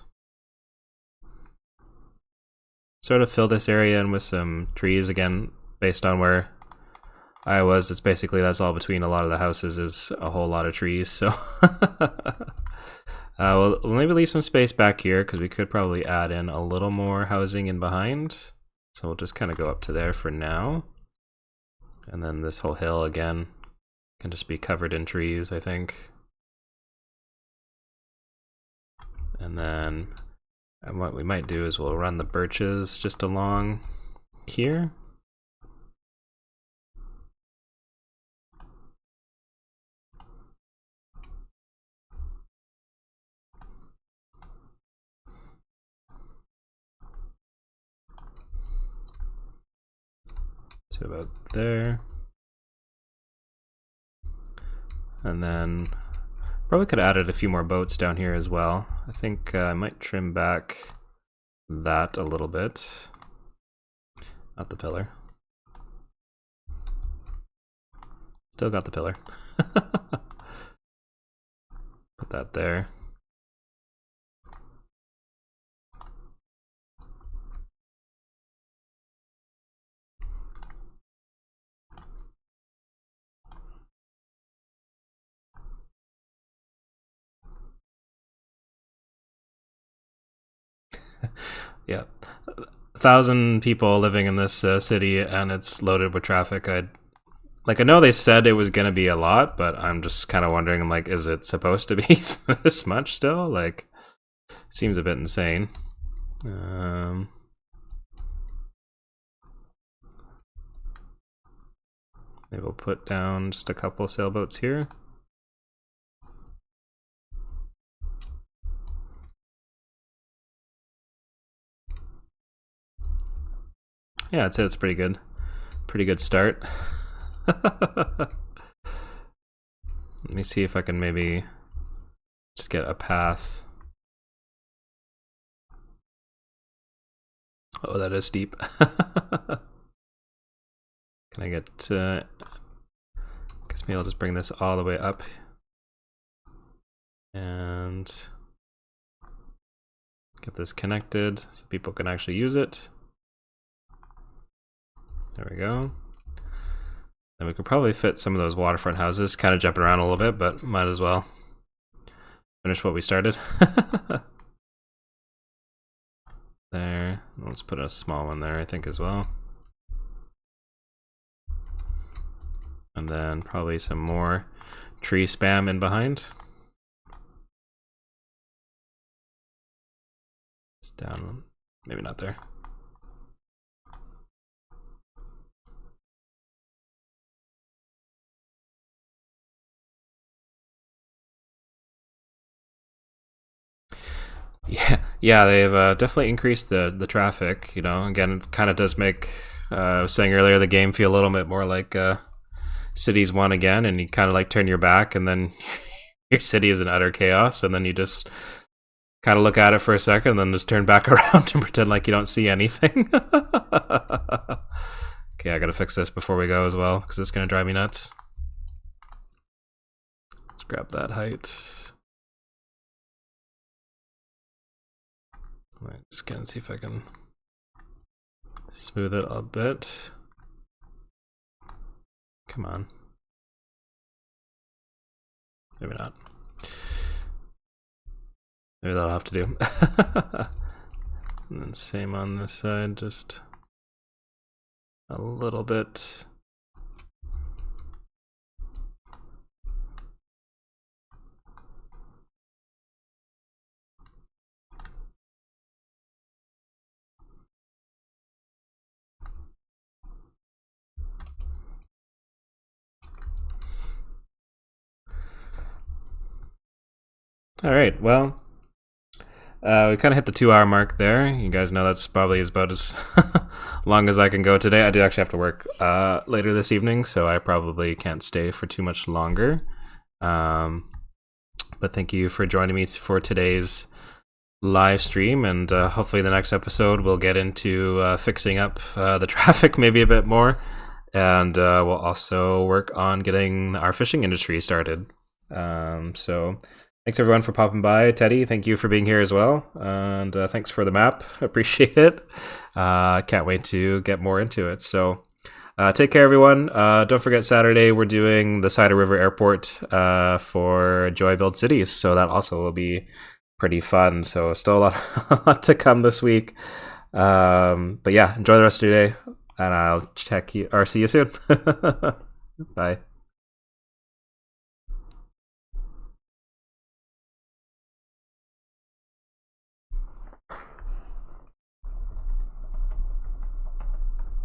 Speaker 1: sort of fill this area in with some trees again, based on where I was. It's basically, that's all between a lot of the houses is a whole lot of trees, so we'll maybe leave some space back here, because we could probably add in a little more housing in behind. So we'll just kind of go up to there for now. And then this whole hill again can just be covered in trees, I think. And then what we might do is we'll run the birches just along here. To about there. And then probably could have added a few more boats down here as well. I think I might trim back that a little bit. Not the pillar. Still got the pillar. Put that there. Yeah, 1,000 people living in this city, and it's loaded with traffic. I know they said it was gonna be a lot, but I'm just kind of wondering, I'm like, is it supposed to be this much still? Like, seems a bit insane. Maybe we'll put down just a couple sailboats here. Yeah, I'd say it's pretty good. Pretty good start. Let me see if I can maybe just get a path. Oh, that is steep. Can I get, guess maybe I'll just bring this all the way up. And get this connected so people can actually use it. There we go. And we could probably fit some of those waterfront houses, kind of jumping around a little bit, but might as well finish what we started. There. Let's put a small one there, I think, as well. And then probably some more tree spam in behind. It's down, maybe not there. Yeah, they've definitely increased the traffic. You know, again, it kind of does make I was saying earlier the game feel a little bit more like Cities 1 again, and you kind of like turn your back, and then your city is in utter chaos, and then you just kind of look at it for a second, and then just turn back around and pretend like you don't see anything. Okay, I gotta fix this before we go as well, because it's gonna drive me nuts. Let's grab that height. Right, just gonna see if I can smooth it a bit. Come on. Maybe not. Maybe that'll have to do. And then same on this side, just a little bit. All right, well, we kind of hit the 2-hour mark there. You guys know that's probably about as long as I can go today. I do actually have to work later this evening, so I probably can't stay for too much longer. But thank you for joining me for today's live stream, and hopefully the next episode we'll get into fixing up the traffic maybe a bit more, and we'll also work on getting our fishing industry started. So thanks everyone for popping by. Teddy, thank you for being here as well, and thanks for the map. Appreciate it. Can't wait to get more into it. So take care, everyone. Don't forget Saturday we're doing the Cider River Airport for Joy Build Cities, so that also will be pretty fun. So still a lot to come this week. But yeah, enjoy the rest of your day, and I'll check you or see you soon. Bye.